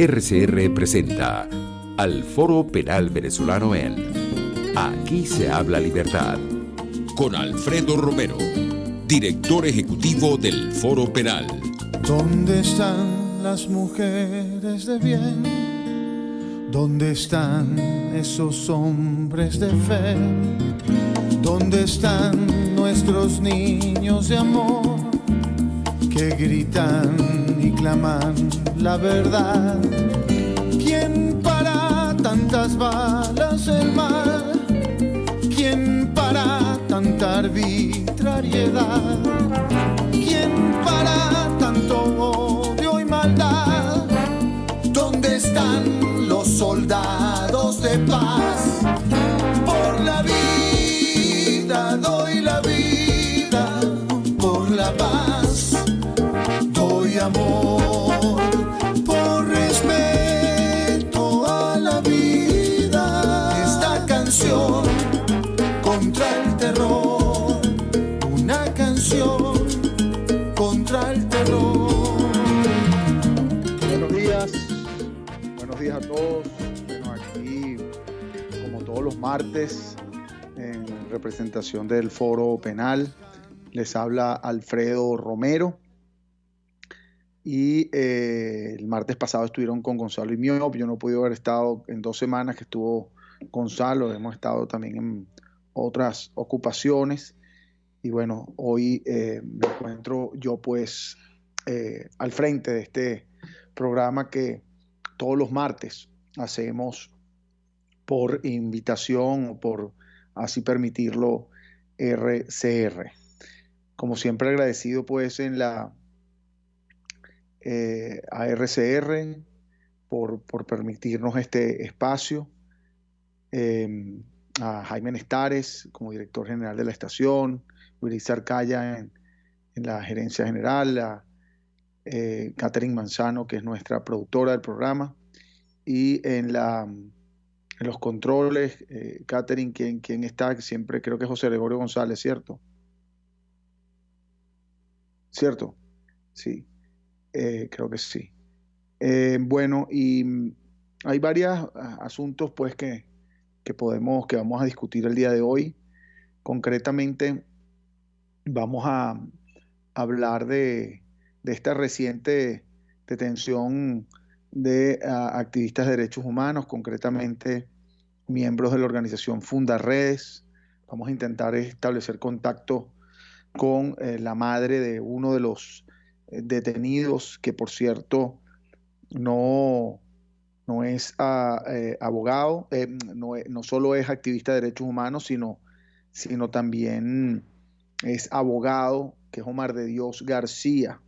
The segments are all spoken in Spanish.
RCR presenta al Foro Penal Venezolano en Aquí se habla libertad, con Alfredo Romero, director ejecutivo del Foro Penal. ¿Dónde están las mujeres de bien? ¿Dónde están esos hombres de fe? ¿Dónde están nuestros niños de amor que gritan y claman la verdad? ¿Quién para tantas balas el mar? ¿Quién para tanta arbitrariedad? ¿Quién para tanto odio y maldad? ¿Dónde están los soldados de paz? Por la vida doy la vida, por la paz doy amor, por respeto a la vida. Esta canción contra el terror, una canción contra el terror. Buenos días a todos. Bueno, aquí, como todos los martes, en representación del Foro Penal, les habla Alfredo Romero. Y el martes pasado estuvieron con Gonzalo y Miop. Yo no he podido haber estado en 2 semanas que estuvo Gonzalo. Hemos estado también en otras ocupaciones. Y bueno, hoy me encuentro yo pues al frente de este programa que todos los martes hacemos por invitación o por así permitirlo RCR. Como siempre agradecido pues a RCR por permitirnos este espacio, a Jaime Nestares como director general de la estación, Luis Arcaya en la gerencia general, a Catherine Manzano, que es nuestra productora del programa, y en los controles, Catherine, ¿quién está? Que siempre creo que es José Gregorio González, ¿cierto? ¿Cierto? Sí, creo que sí. Bueno, y hay varios asuntos pues que vamos a discutir el día de hoy. Concretamente, vamos a hablar de esta reciente detención de activistas de derechos humanos, concretamente miembros de la organización Fundaredes. Vamos a intentar establecer contacto con la madre de uno de los detenidos, que por cierto no es abogado, no solo es activista de derechos humanos, sino también es abogado, que es Omar de Dios García,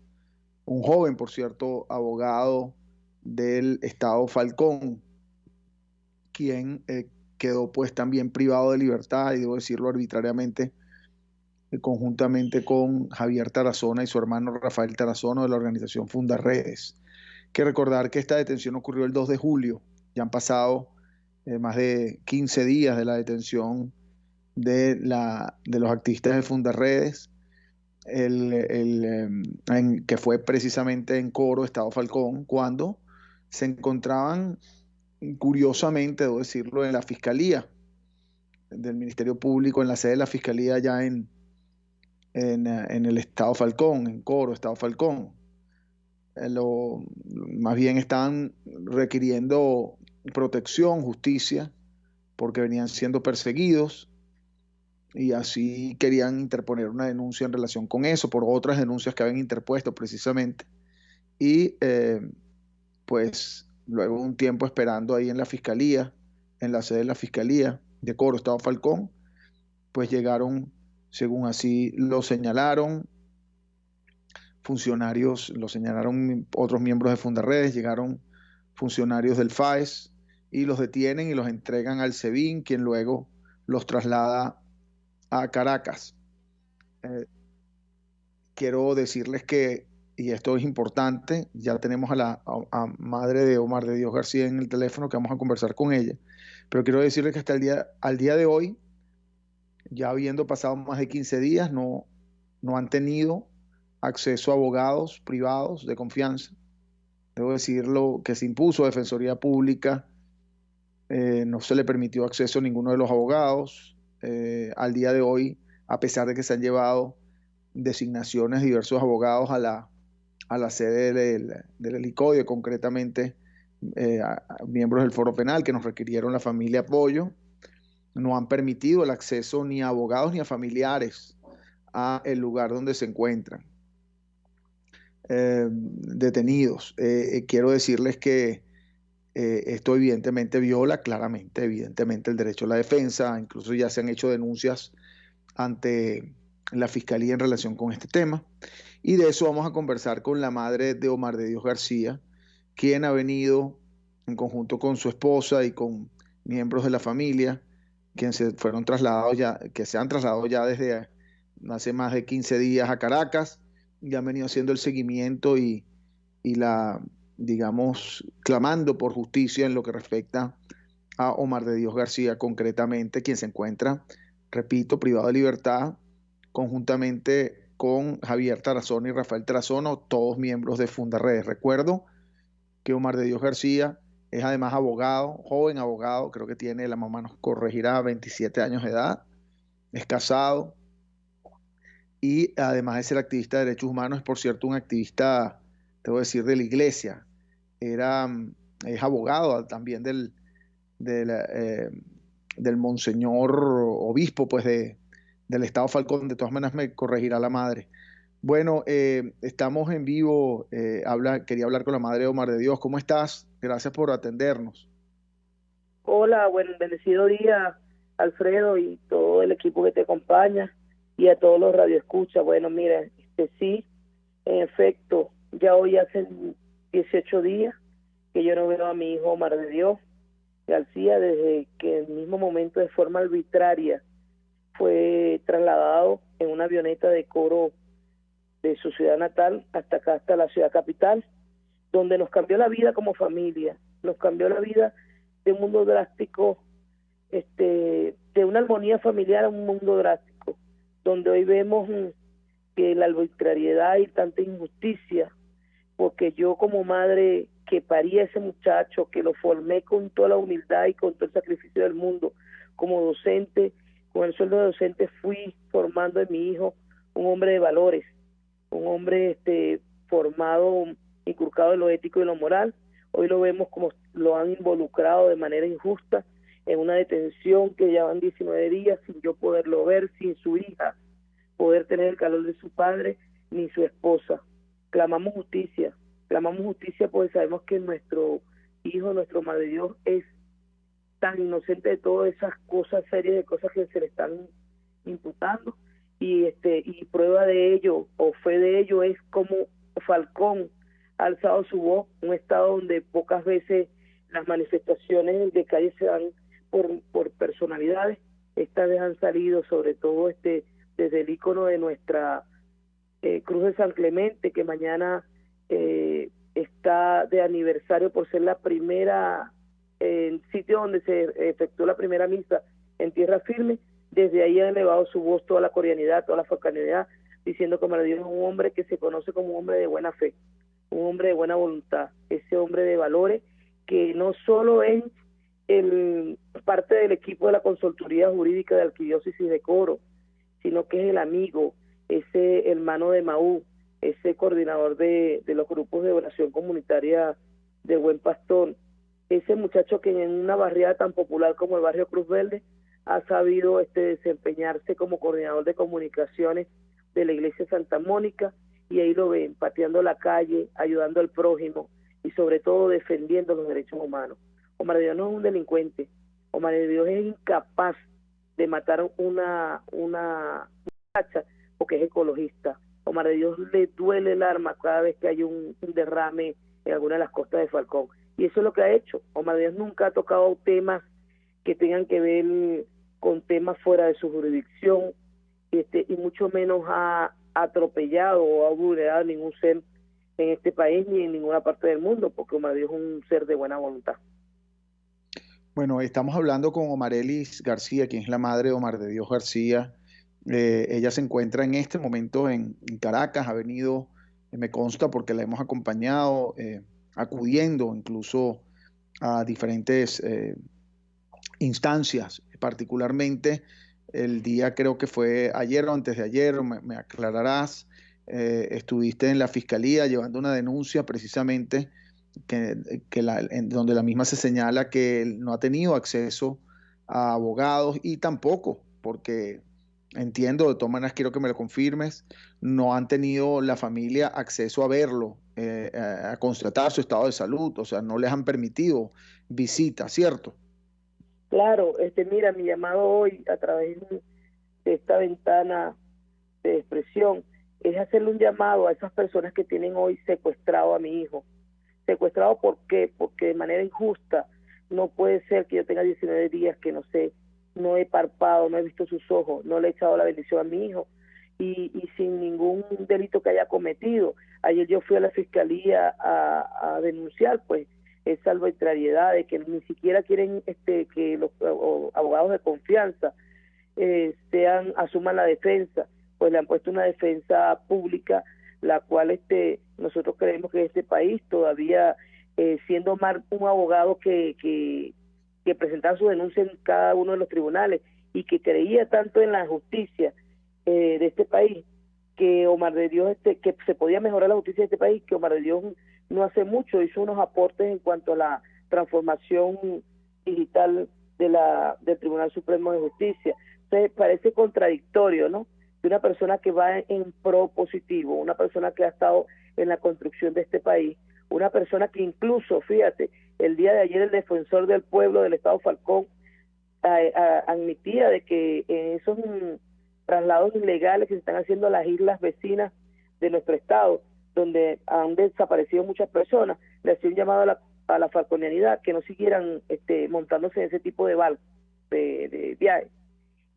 un joven, por cierto, abogado del estado Falcón, quien quedó pues también privado de libertad, y debo decirlo arbitrariamente, conjuntamente con Javier Tarazona y su hermano Rafael Tarazona de la organización Fundaredes. Hay que recordar que esta detención ocurrió el 2 de julio, ya han pasado más de 15 días de la detención de los activistas de Fundaredes, que fue precisamente en Coro, estado Falcón, cuando se encontraban, curiosamente, debo decirlo, en la Fiscalía del Ministerio Público, en la sede de la Fiscalía allá en el estado Falcón, en Coro, estado Falcón. Más bien estaban requiriendo protección, justicia, porque venían siendo perseguidos, y así querían interponer una denuncia en relación con eso, por otras denuncias que habían interpuesto precisamente. Y pues luego de un tiempo esperando ahí en la Fiscalía, en la sede de la Fiscalía de Coro, estado Falcón, pues llegaron, según así lo señalaron funcionarios, lo señalaron otros miembros de Fundaredes, llegaron funcionarios del FAES y los detienen y los entregan al SEBIN, quien luego los traslada a Caracas. Quiero decirles que, y esto es importante, ya tenemos a la madre de Omar de Dios García en el teléfono, que vamos a conversar con ella, pero quiero decirles que hasta al día de hoy, ya habiendo pasado más de 15 días, no han tenido acceso a abogados privados de confianza, debo decirlo, que se impuso Defensoría Pública. No se le permitió acceso a ninguno de los abogados. Al día de hoy, a pesar de que se han llevado designaciones de diversos abogados a la sede del Helicoide, concretamente miembros del Foro Penal que nos requirieron la familia apoyo, no han permitido el acceso ni a abogados ni a familiares a el lugar donde se encuentran detenidos. Quiero decirles que esto evidentemente viola claramente, evidentemente, el derecho a la defensa. Incluso ya se han hecho denuncias ante la Fiscalía en relación con este tema. Y de eso vamos a conversar con la madre de Omar de Dios García, quien ha venido en conjunto con su esposa y con miembros de la familia, quienes se han trasladado ya desde hace más de 15 días a Caracas, y han venido haciendo el seguimiento y digamos, clamando por justicia en lo que respecta a Omar de Dios García, concretamente, quien se encuentra, repito, privado de libertad, conjuntamente con Javier Tarazona y Rafael Tarazona, todos miembros de Fundaredes. Recuerdo que Omar de Dios García es además abogado, joven abogado, creo que tiene, la mamá nos corregirá, 27 años de edad, es casado y además de ser activista de derechos humanos, es por cierto un activista, debo decir, de la iglesia. Era, es abogado también del monseñor obispo pues del estado Falcón. De todas maneras me corregirá la madre. Bueno, estamos en vivo. Quería hablar con la madre de Omar de Dios. ¿Cómo estás? Gracias por atendernos. Hola, bendecido día, Alfredo, y todo el equipo que te acompaña, y a todos los radioescuchas. Bueno, mira, sí, en efecto, ya hoy hace 18 días que yo no veo a mi hijo Omar de Dios García, desde que en el mismo momento, de forma arbitraria, fue trasladado en una avioneta de Coro de su ciudad natal hasta acá, hasta la ciudad capital, donde nos cambió la vida como familia, nos cambió la vida de un mundo drástico, de una armonía familiar a un mundo drástico, donde hoy vemos que la arbitrariedad y tanta injusticia, porque yo como madre que parí a ese muchacho, que lo formé con toda la humildad y con todo el sacrificio del mundo, como docente, con el sueldo de docente fui formando en mi hijo un hombre de valores, un hombre formado, inculcado en lo ético y lo moral. Hoy lo vemos como lo han involucrado de manera injusta en una detención que llevan 19 días sin yo poderlo ver, sin su hija poder tener el calor de su padre ni su esposa. Clamamos justicia porque sabemos que nuestro hijo, nuestro Madre de Dios, es tan inocente de todas esas cosas, series de cosas que se le están imputando, y prueba de ello, o fe de ello, es como Falcón ha alzado su voz, un estado donde pocas veces las manifestaciones de calle se dan por personalidades. Esta vez han salido, sobre todo desde el ícono de nuestra Cruz de San Clemente, que mañana está de aniversario por ser la primera, el sitio donde se efectuó la primera misa en tierra firme. Desde ahí ha elevado su voz toda la coreanidad, toda la falcanidad, diciendo que María Dios es un hombre que se conoce como un hombre de buena fe, un hombre de buena voluntad, ese hombre de valores, que no solo es parte del equipo de la Consultoría Jurídica de Arquidiócesis de Coro, sino que es el amigo, ese hermano de Maú, ese coordinador de los grupos de oración comunitaria de Buen Pastor, ese muchacho que en una barriada tan popular como el barrio Cruz Verde ha sabido desempeñarse como coordinador de comunicaciones de la iglesia Santa Mónica, y ahí lo ven pateando la calle, ayudando al prójimo y sobre todo defendiendo los derechos humanos. Omar de Dios no es un delincuente, Omar de Dios es incapaz de matar una muchacha porque es ecologista. Omar de Dios le duele el alma cada vez que hay un derrame en alguna de las costas de Falcón, y eso es lo que ha hecho. Omar de Dios nunca ha tocado temas que tengan que ver con temas fuera de su jurisdicción, y mucho menos ha atropellado o ha vulnerado a ningún ser en este país ni en ninguna parte del mundo, porque Omar Dios es un ser de buena voluntad. Bueno, estamos hablando con Omarelis García, quien es la madre de Omar de Dios García. Ella se encuentra en este momento en Caracas, ha venido, me consta porque la hemos acompañado, acudiendo incluso a diferentes instancias, particularmente el día, creo que fue ayer o antes de ayer, me aclararás, estuviste en la fiscalía llevando una denuncia precisamente donde la misma se señala que él no ha tenido acceso a abogados y tampoco, porque entiendo, de todas maneras quiero que me lo confirmes, no han tenido la familia acceso a verlo, a constatar su estado de salud, o sea, no les han permitido visita, ¿cierto? Claro, mira, mi llamado hoy a través de esta ventana de expresión es hacerle un llamado a esas personas que tienen hoy secuestrado a mi hijo. ¿Secuestrado por qué? Porque de manera injusta no puede ser que yo tenga 19 días que no sé, no he parpado, no he visto sus ojos, no le he echado la bendición a mi hijo y sin ningún delito que haya cometido. Ayer yo fui a la fiscalía a denunciar pues esa arbitrariedad de que ni siquiera quieren que los abogados de confianza asuman la defensa, pues le han puesto una defensa pública, la cual nosotros creemos que este país todavía, siendo más un abogado que presentaba su denuncia en cada uno de los tribunales y que creía tanto en la justicia de este país, que Omar de Dios, que se podía mejorar la justicia de este país, que Omar de Dios no hace mucho hizo unos aportes en cuanto a la transformación digital del Tribunal Supremo de Justicia. Entonces parece contradictorio, ¿no? De una persona que va en pro positivo, una persona que ha estado en la construcción de este país, una persona que incluso, fíjate, el día de ayer el defensor del pueblo del Estado Falcón admitía de que en esos traslados ilegales que se están haciendo a las islas vecinas de nuestro estado, donde han desaparecido muchas personas, le hacía un llamado a la falconianidad que no siguieran montándose en ese tipo de barcos, de viajes.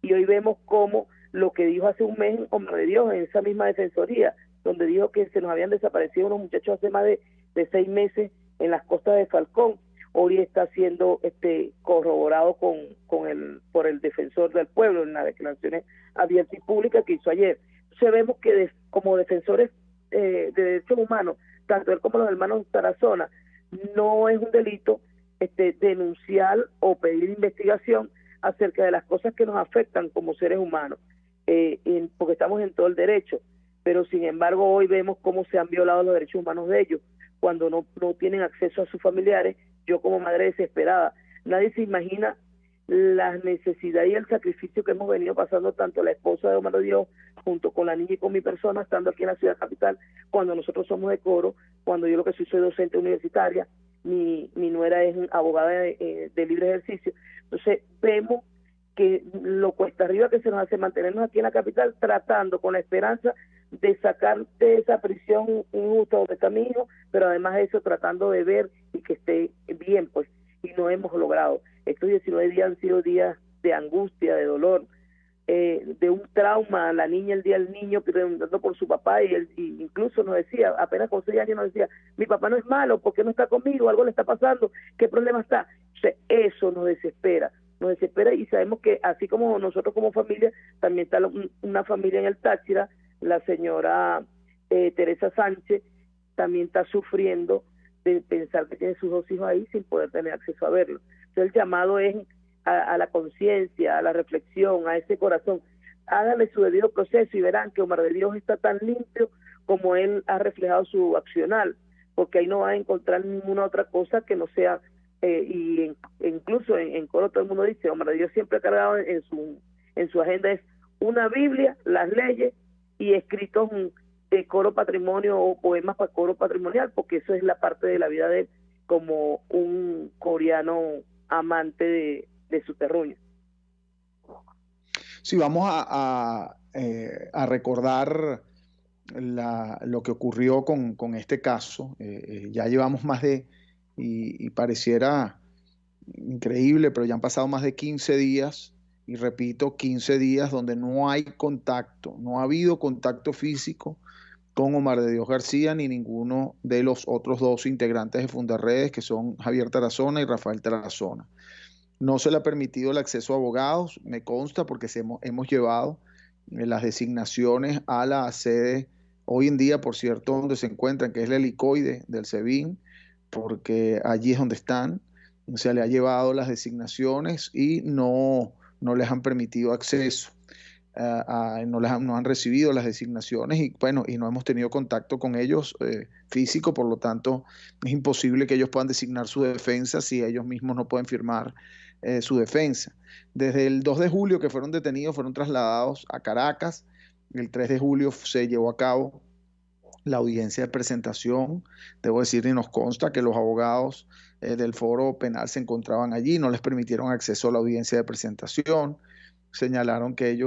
Y hoy vemos cómo lo que dijo hace un mes Omar de Dios en esa misma defensoría, donde dijo que se nos habían desaparecido unos muchachos hace más de 6 meses en las costas de Falcón, hoy está siendo corroborado por el defensor del pueblo en las declaraciones abiertas y públicas que hizo ayer. Entonces vemos que como defensores de derechos humanos, tanto él como los hermanos Tarazona, no es un delito denunciar o pedir investigación acerca de las cosas que nos afectan como seres humanos, porque estamos en todo el derecho, pero sin embargo hoy vemos cómo se han violado los derechos humanos de ellos, cuando no tienen acceso a sus familiares. Yo como madre desesperada, nadie se imagina las necesidades y el sacrificio que hemos venido pasando tanto la esposa de Omar de Dios junto con la niña y con mi persona estando aquí en la ciudad capital, cuando nosotros somos de Coro, cuando yo lo que soy docente universitaria, mi nuera es abogada de libre ejercicio. Entonces vemos que lo cuesta arriba que se nos hace mantenernos aquí en la capital tratando con la esperanza de sacar de esa prisión injusta donde está mi hijo, pero además de eso tratando de ver y que esté bien, pues, y no hemos logrado. Estos 19 días han sido días de angustia, de dolor, de un trauma. La niña, el día del niño preguntando por su papá, y incluso nos decía, apenas con 6 años nos decía, mi papá no es malo, ¿por qué no está conmigo? Algo le está pasando, ¿qué problema está? O sea, eso nos desespera y sabemos que así como nosotros como familia, también está una familia en el Táchira, la señora Teresa Sánchez también está sufriendo de pensar que tiene sus 2 hijos ahí sin poder tener acceso a verlos. Entonces el llamado es a la conciencia, a la reflexión, a ese corazón. Háganle su debido proceso y verán que Omar de Dios está tan limpio como él ha reflejado su accionar, porque ahí no va a encontrar ninguna otra cosa que no sea, incluso en Coro todo el mundo dice, Omar de Dios siempre ha cargado en su agenda es una Biblia, las leyes y escritos de coro patrimonio o poemas para coro patrimonial, porque eso es la parte de la vida de él como un coreano amante de su terruño. Sí, vamos a recordar lo que ocurrió con este caso. Ya llevamos y pareciera increíble, pero ya han pasado más de 15 días, y repito, 15 días donde no hay contacto, no ha habido contacto físico con Omar de Dios García ni ninguno de los otros 2 integrantes de Fundarredes, que son Javier Tarazona y Rafael Tarazona. No se le ha permitido el acceso a abogados, me consta, porque hemos llevado las designaciones a la sede, hoy en día, por cierto, donde se encuentran, que es el helicoide del SEBIN, porque allí es donde están, se le ha llevado las designaciones y no les han permitido acceso. No han recibido las designaciones y bueno, y no hemos tenido contacto con ellos físico, por lo tanto es imposible que ellos puedan designar su defensa si ellos mismos no pueden firmar su defensa. Desde el 2 de julio que fueron detenidos, fueron trasladados a Caracas. El 3 de julio se llevó a cabo la audiencia de presentación. Debo decir, y nos consta que los abogados del foro penal se encontraban allí, no les permitieron acceso a la audiencia de presentación, señalaron que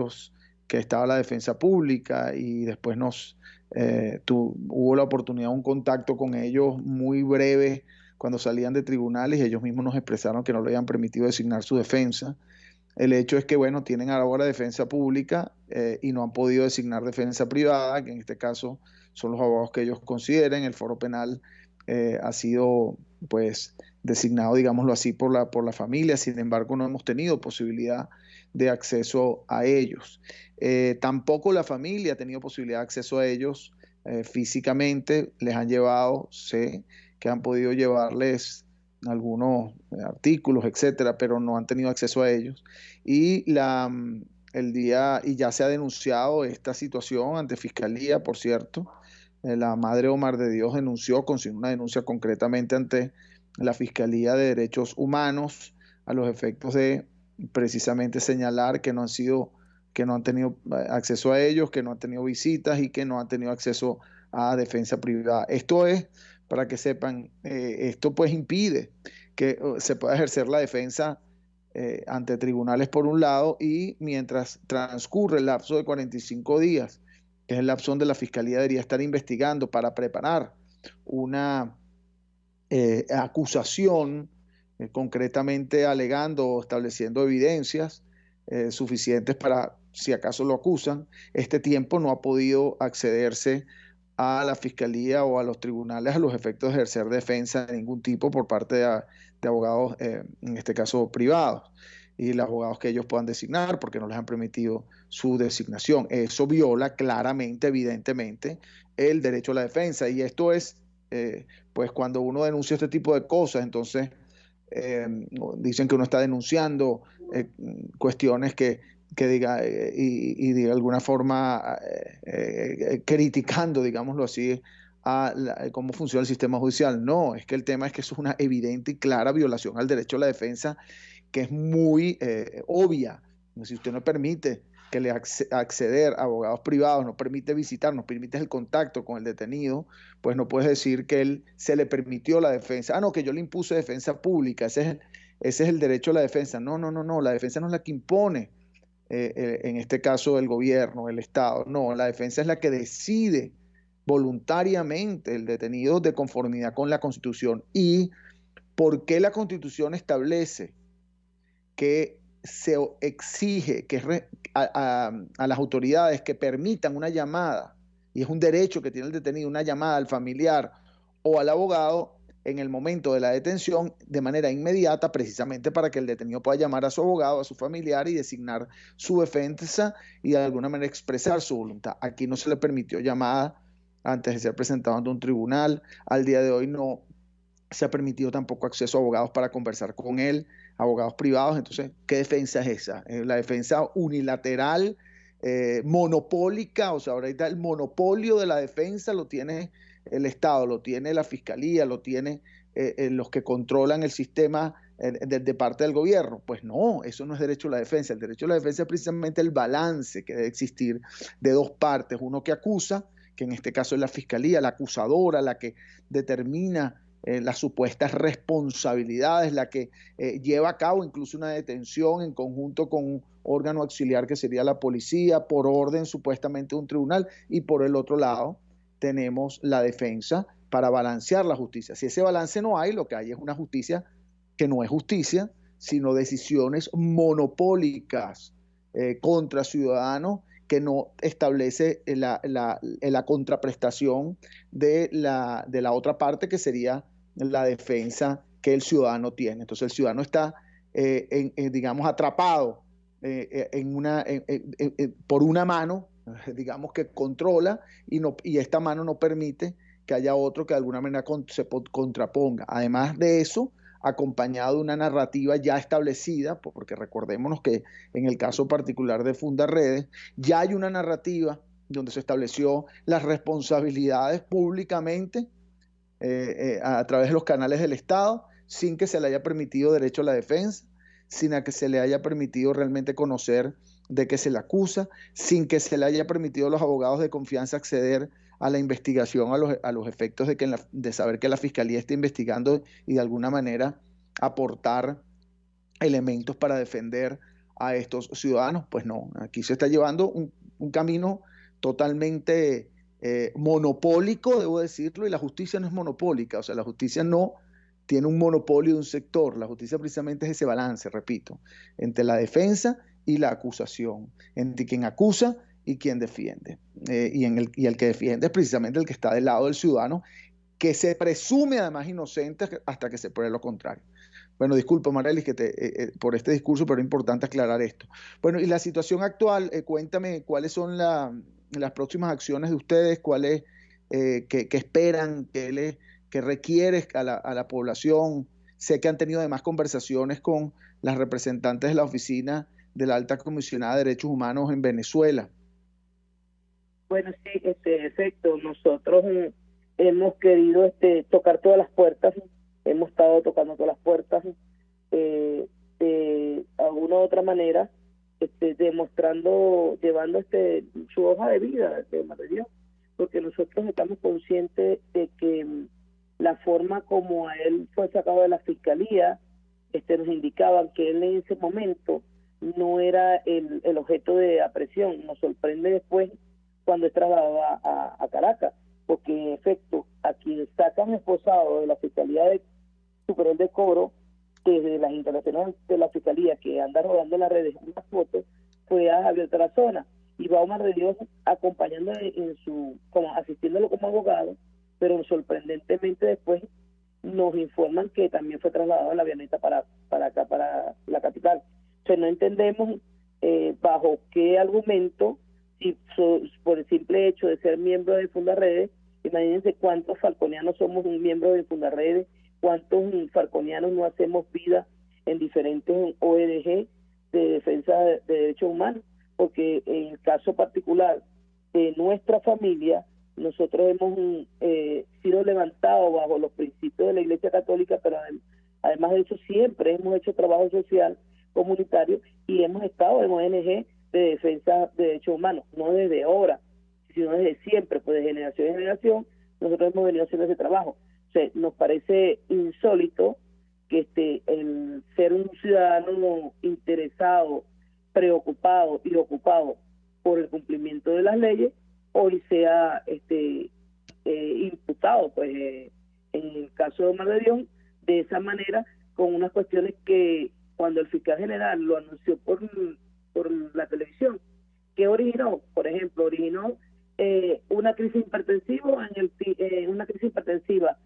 estaba la defensa pública y después hubo la oportunidad, un contacto con ellos muy breve cuando salían de tribunales y ellos mismos nos expresaron que no le habían permitido designar su defensa. El hecho es que, bueno, tienen ahora defensa pública y no han podido designar defensa privada, que en este caso son los abogados que ellos consideren. El foro penal ha sido, pues, designado, digámoslo así, por la familia. Sin embargo, no hemos tenido posibilidad de acceso a ellos. Tampoco la familia ha tenido posibilidad de acceso a ellos físicamente. Les han llevado, sé que han podido llevarles algunos artículos, etcétera, pero no han tenido acceso a ellos. Y ya se ha denunciado esta situación ante Fiscalía, por cierto. La madre Omar de Dios consignó una denuncia concretamente ante la Fiscalía de Derechos Humanos a los efectos de precisamente señalar que no han tenido acceso a ellos, que no han tenido visitas y que no han tenido acceso a defensa privada. Esto es, para que sepan, esto pues impide que se pueda ejercer la defensa ante tribunales por un lado, y mientras transcurre el lapso de 45 días, que es el lapso donde la Fiscalía debería estar investigando para preparar una acusación, concretamente alegando o estableciendo evidencias suficientes para, si acaso lo acusan, este tiempo no ha podido accederse a la Fiscalía o a los tribunales a los efectos de ejercer defensa de ningún tipo por parte de abogados, en este caso privados, y los abogados que ellos puedan designar, porque no les han permitido su designación. Eso viola claramente, evidentemente, el derecho a la defensa, y esto es, pues cuando uno denuncia este tipo de cosas, entonces dicen que uno está denunciando cuestiones que diga y de alguna forma criticando, digámoslo así, cómo funciona el sistema judicial. No, es que el tema es que eso es una evidente y clara violación al derecho a la defensa, que es muy obvia. Si usted no permite que le acceder a abogados privados, no permite visitar, no permite el contacto con el detenido, pues no puedes decir que él se le permitió la defensa. No, que yo le impuse defensa pública, ese es el derecho a la defensa. No, la defensa no es la que impone, en este caso el gobierno, el Estado. No, la defensa es la que decide voluntariamente el detenido de conformidad con la Constitución. ¿Y por qué la Constitución establece que se exige a las autoridades que permitan una llamada, y es un derecho que tiene el detenido, una llamada al familiar o al abogado en el momento de la detención de manera inmediata, precisamente para que el detenido pueda llamar a su abogado, a su familiar y designar su defensa y de alguna manera expresar su voluntad? Aquí no se le permitió llamada antes de ser presentado ante un tribunal. Al día de hoy no se ha permitido tampoco acceso a abogados para conversar con él, abogados privados. Entonces, ¿qué defensa es esa? La defensa unilateral, monopólica. O sea, ahorita el monopolio de la defensa lo tiene el Estado, lo tiene la Fiscalía, lo tiene los que controlan el sistema de parte del gobierno. Pues no, eso no es derecho a la defensa. El derecho a la defensa es precisamente el balance que debe existir de dos partes. Uno que acusa, que en este caso es la Fiscalía, la acusadora, la que determina las supuestas responsabilidades, la que lleva a cabo incluso una detención en conjunto con un órgano auxiliar que sería la policía, por orden supuestamente de un tribunal, y por el otro lado tenemos la defensa para balancear la justicia. Si ese balance no hay, lo que hay es una justicia que no es justicia, sino decisiones monopólicas contra ciudadanos, que no establece la contraprestación de la otra parte, que sería la defensa que el ciudadano tiene. Entonces el ciudadano está, digamos, atrapado por una mano, digamos, que controla, y esta mano no permite que haya otro que de alguna manera contraponga. Además de eso, acompañado de una narrativa ya establecida, porque recordémonos que en el caso particular de Fundarredes, ya hay una narrativa donde se estableció las responsabilidades públicamente a través de los canales del Estado, sin que se le haya permitido derecho a la defensa, sin a que se le haya permitido realmente conocer de qué se le acusa, sin que se le haya permitido a los abogados de confianza acceder a la investigación, a los efectos de saber que la Fiscalía está investigando y de alguna manera aportar elementos para defender a estos ciudadanos. Pues no, aquí se está llevando un camino totalmente monopólico, debo decirlo, y la justicia no es monopólica, o sea, la justicia no tiene un monopolio de un sector, la justicia precisamente es ese balance, repito, entre la defensa y la acusación, entre quien acusa y quien defiende. Y el que defiende es precisamente el que está del lado del ciudadano, que se presume además inocente hasta que se pruebe lo contrario. Bueno, disculpa, Marelis, por este discurso, pero es importante aclarar esto. Bueno, y la situación actual, cuéntame cuáles son las próximas acciones de ustedes, cuáles que esperan, que requiere a la población. Sé que han tenido además conversaciones con las representantes de la oficina de la Alta Comisionada de Derechos Humanos en Venezuela. Bueno, sí, efecto, nosotros hemos querido tocar todas las puertas, hemos estado tocando todas las puertas, de alguna u otra manera, demostrando, llevando su hoja de vida de Omar de Dios, porque nosotros estamos conscientes de que la forma como él fue sacado de la Fiscalía, nos indicaban que él en ese momento no era el objeto de apresión. Nos sorprende después cuando es trasladado a Caracas, porque en efecto, a quien sacan esposado de la Fiscalía Superior de Cobro, desde las instalaciones de la Fiscalía, que anda rodando en las redes unas fotos, fue a Javier Tarazona, y va Omar de Dios acompañándole asistiéndolo como abogado, pero sorprendentemente después nos informan que también fue trasladado en la avioneta para acá, para la capital. O sea, no entendemos bajo qué argumento, si por el simple hecho de ser miembro de Fundarredes. Imagínense cuántos falconianos somos un miembro de Fundarredes, cuántos falconianos no hacemos vida en diferentes ONG de defensa de derechos humanos, porque en el caso particular de nuestra familia, nosotros hemos sido levantados bajo los principios de la Iglesia Católica, pero además de eso siempre hemos hecho trabajo social comunitario y hemos estado en ONG de defensa de derechos humanos, no desde ahora, sino desde siempre, pues de generación en generación, nosotros hemos venido haciendo ese trabajo. O sea, nos parece insólito que el ser un ciudadano interesado, preocupado y ocupado por el cumplimiento de las leyes, hoy sea imputado, pues en el caso de Omar de Dios, de esa manera, con unas cuestiones que cuando el fiscal general lo anunció por la televisión, que originó, por ejemplo, una crisis hipertensiva una crisis hipertensiva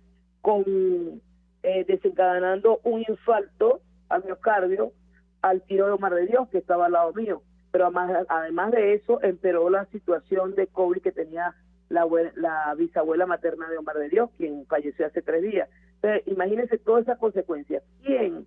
con desencadenando un infarto al miocardio al tiro de Omar de Dios, que estaba al lado mío. Pero además de eso, empeoró la situación de COVID que tenía la bisabuela materna de Omar de Dios, quien falleció hace 3 días. Entonces, imagínense todas esas consecuencias. ¿Quién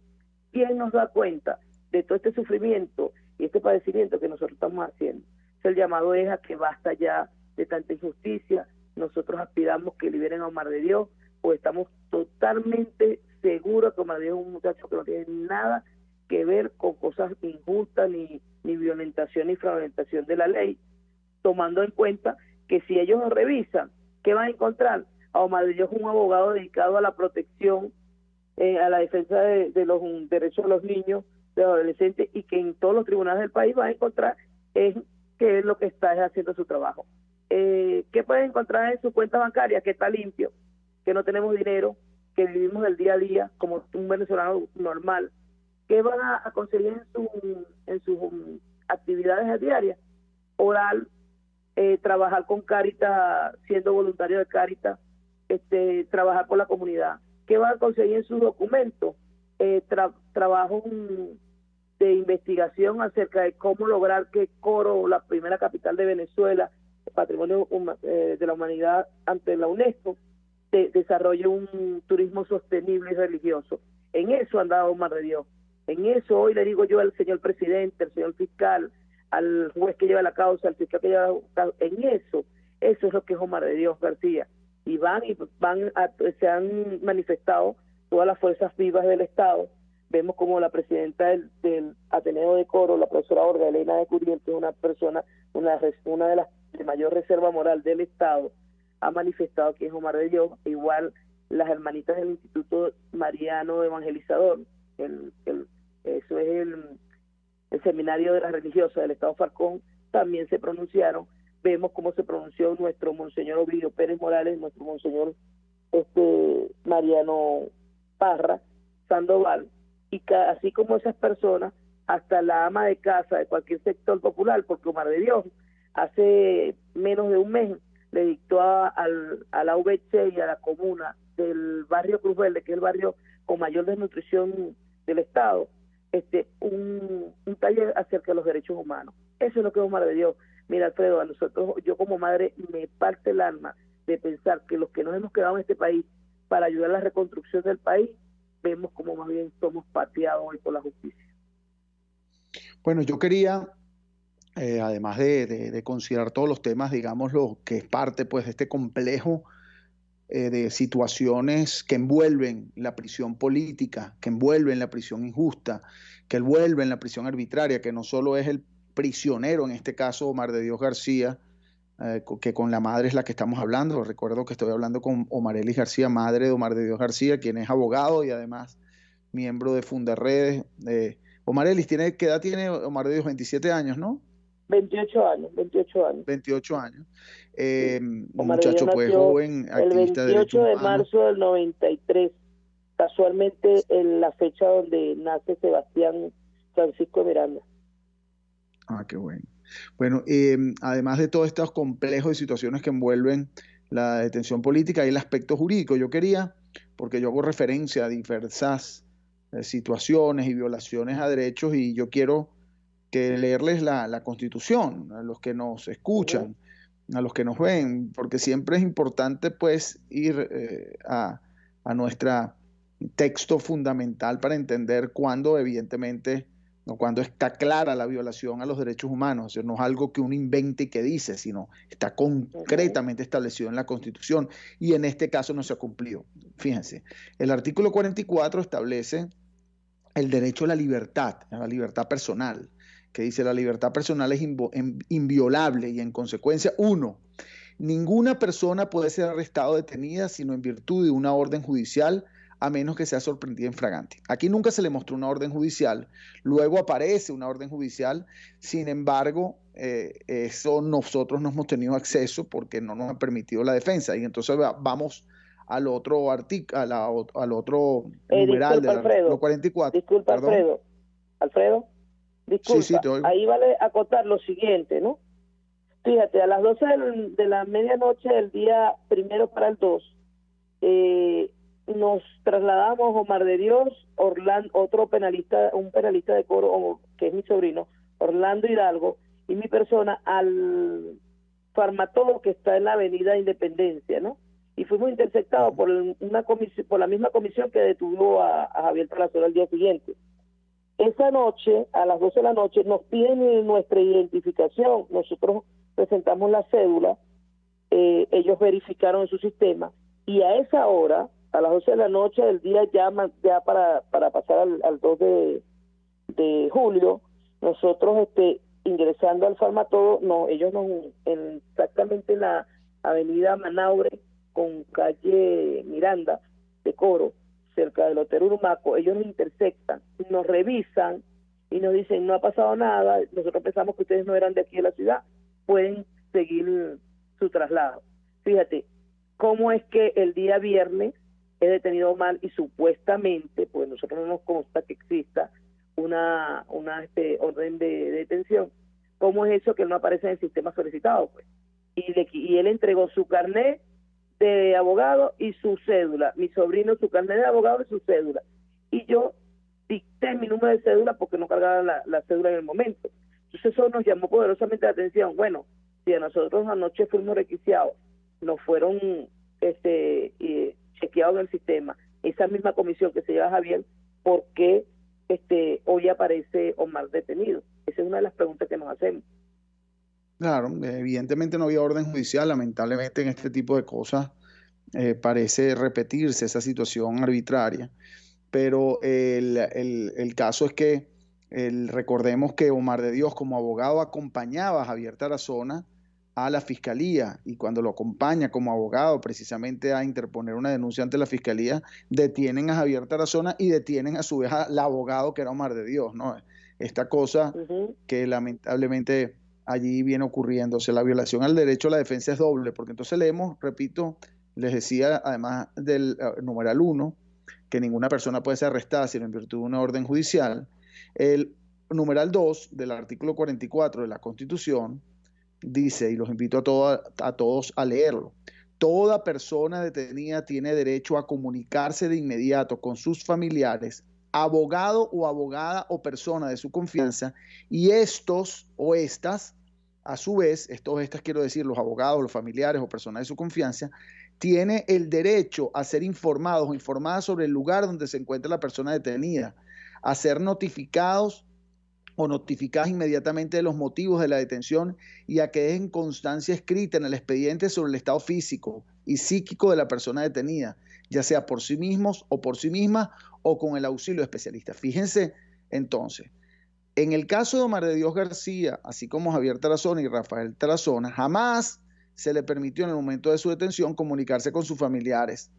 nos da cuenta de todo este sufrimiento y este padecimiento que nosotros estamos haciendo? El llamado es a que basta ya de tanta injusticia. Nosotros aspiramos que liberen a Omar de Dios, pues estamos totalmente seguros que Omar de Dios es un muchacho que no tiene nada que ver con cosas injustas, ni violentación ni fragmentación de la ley, tomando en cuenta que si ellos lo revisan, ¿qué van a encontrar? A Omar de Dios un abogado dedicado a la protección, a la defensa de los derechos de los niños, de los adolescentes, y que en todos los tribunales del país van a encontrar que es lo que está haciendo su trabajo. ¿Qué pueden encontrar en su cuenta bancaria? Que está limpio, que no tenemos dinero, que vivimos el día a día como un venezolano normal. ¿Qué van a conseguir en sus actividades diarias? Orar, trabajar con Cáritas, siendo voluntario de Cáritas, trabajar por la comunidad. ¿Qué van a conseguir en sus documentos? Trabajo de investigación acerca de cómo lograr que Coro, la primera capital de Venezuela, patrimonio de la humanidad ante la UNESCO, desarrolle un turismo sostenible y religioso. En eso andaba Omar de Dios. En eso hoy le digo yo al señor presidente, al señor fiscal, al juez que lleva la causa, al fiscal que lleva la causa, en eso es lo que es Omar de Dios García. Y se han manifestado todas las fuerzas vivas del Estado. Vemos como la presidenta del Ateneo de Coro, la profesora Olga Elena de Curiel, que es una persona, una de las de mayor reserva moral del Estado, ha manifestado que es Omar de Dios. Igual las hermanitas del Instituto Mariano Evangelizador, eso es el seminario de las religiosas del Estado Falcón, también se pronunciaron. Vemos cómo se pronunció nuestro Monseñor Ovidio Pérez Morales, nuestro Monseñor Mariano Parra Sandoval, y así como esas personas, hasta la ama de casa de cualquier sector popular, porque Omar de Dios hace menos de un mes le dictó a la UBC y a la comuna del barrio Cruz Verde, que es el barrio con mayor desnutrición del Estado, un taller acerca de los derechos humanos. Eso es lo que es Omar de Dios. Mira, Alfredo, a nosotros, yo como madre, me parte el alma de pensar que los que nos hemos quedado en este país para ayudar a la reconstrucción del país, vemos como más bien somos pateados hoy por la justicia. Bueno, yo quería, además de considerar todos los temas, digamos, lo que es parte pues de este complejo de situaciones que envuelven la prisión política, que envuelven la prisión injusta, que envuelven la prisión arbitraria, que no solo es el prisionero, en este caso Omar de Dios García, que con la madre es la que estamos hablando. Recuerdo que estoy hablando con Omarelis García, madre de Omar de Dios García, quien es abogado y además miembro de Fundarredes. Omarelis, ¿qué edad tiene Omar de Dios? 27 años, ¿no? 28 años. 28 años. Sí. Un muchacho pues joven, activista de derechos humanos. El 28 de marzo del 93, casualmente en la fecha donde nace Sebastián Francisco Miranda. Ah, qué bueno. Bueno, además de todos estos complejos de situaciones que envuelven la detención política y el aspecto jurídico, yo quería, porque yo hago referencia a diversas situaciones y violaciones a derechos, y yo quiero leerles la Constitución a los que nos escuchan, a los que nos ven, porque siempre es importante pues ir a nuestro texto fundamental para entender cuándo evidentemente, no, cuando está clara la violación a los derechos humanos. O sea, no es algo que uno invente y que dice, sino está concretamente establecido en la Constitución, y en este caso no se ha cumplido. Fíjense, el artículo 44 establece el derecho a la libertad personal, que dice: la libertad personal es inviolable y en consecuencia, 1, ninguna persona puede ser arrestada o detenida sino en virtud de una orden judicial, a menos que sea sorprendida en fragante. Aquí nunca se le mostró una orden judicial, luego aparece una orden judicial, sin embargo, eso nosotros no hemos tenido acceso porque no nos ha permitido la defensa, y entonces vamos al otro artículo, al otro numeral del artículo 44. Disculpa, ¿perdón? Alfredo, disculpa, sí, te oigo. Ahí vale acotar lo siguiente, ¿no? Fíjate, a las 12 de la medianoche del día 1 para el 2, nos trasladamos Omar de Dios, otro penalista, un penalista de Coro, que es mi sobrino, Orlando Hidalgo, y mi persona al Farmatodo, que está en la avenida Independencia, ¿no? Y fuimos interceptados por la misma comisión que detuvo a Javier Palazuelo al día siguiente. Esa noche, a las 12 de la noche, nos piden nuestra identificación. Nosotros presentamos la cédula, ellos verificaron en su sistema, y a esa hora, a las 12 de la noche del día ya para pasar al 2 de julio, nosotros ingresando al Farmatodo, ellos exactamente en la avenida Manaure con calle Miranda de Coro, cerca del Hotel Urumaco, ellos nos intersectan, nos revisan y nos dicen: no ha pasado nada, nosotros pensamos que ustedes no eran de aquí de la ciudad, pueden seguir su traslado. Fíjate cómo es que el día viernes es detenido Omar, y supuestamente, pues nosotros no nos consta que exista una orden de detención. ¿Cómo es eso que él no aparece en el sistema solicitado? Pues y él entregó su carnet de abogado y su cédula, mi sobrino su carnet de abogado y su cédula, y yo dicté mi número de cédula porque no cargaba la cédula en el momento. Entonces eso nos llamó poderosamente la atención. Bueno, si a nosotros anoche fuimos requisiados, nos fueron chequeado en el sistema, esa misma comisión que se lleva Javier, ¿por qué hoy aparece Omar detenido? Esa es una de las preguntas que nos hacemos. Claro, evidentemente no había orden judicial, lamentablemente en este tipo de cosas parece repetirse esa situación arbitraria, pero el caso es que recordemos que Omar de Dios como abogado acompañaba a Javier Tarazona a la fiscalía, y cuando lo acompaña como abogado precisamente a interponer una denuncia ante la fiscalía, detienen a Javier Tarazona y detienen a su vez al abogado que era Omar de Dios, ¿no? Esta cosa que lamentablemente allí viene ocurriéndose. La violación al derecho a la defensa es doble, porque entonces leemos, repito, les decía, además del numeral 1, que ninguna persona puede ser arrestada sino en virtud de una orden judicial. El numeral 2 del artículo 44 de la Constitución dice, y los invito a todos a leerlo: toda persona detenida tiene derecho a comunicarse de inmediato con sus familiares, abogado o abogada o persona de su confianza, y estos o estas, a su vez, estas quiero decir, los abogados, los familiares o personas de su confianza, tiene el derecho a ser informados o informadas sobre el lugar donde se encuentra la persona detenida, a ser notificados o notificadas inmediatamente de los motivos de la detención y a que dejen constancia escrita en el expediente sobre el estado físico y psíquico de la persona detenida, ya sea por sí mismos o por sí misma o con el auxilio de especialistas. Fíjense entonces, en el caso de Omar de Dios García, así como Javier Tarazona y Rafael Tarazona, jamás se le permitió en el momento de su detención comunicarse con sus familiares.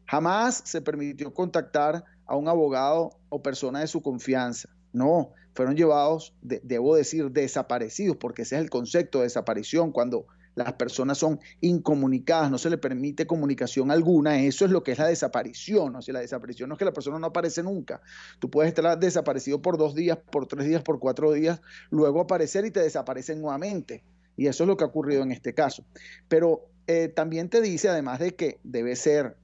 Jamás se permitió contactar a un abogado o persona de su confianza. No, fueron llevados, debo decir, desaparecidos, porque ese es el concepto de desaparición, cuando las personas son incomunicadas, no se le permite comunicación alguna. Eso es lo que es la desaparición. O sea, la desaparición no es que la persona no aparece nunca. Tú puedes estar desaparecido por 2 días, por 3 días, por 4 días, luego aparecer y te desaparecen nuevamente. Y eso es lo que ha ocurrido en este caso. Pero también te dice, además de que debe ser,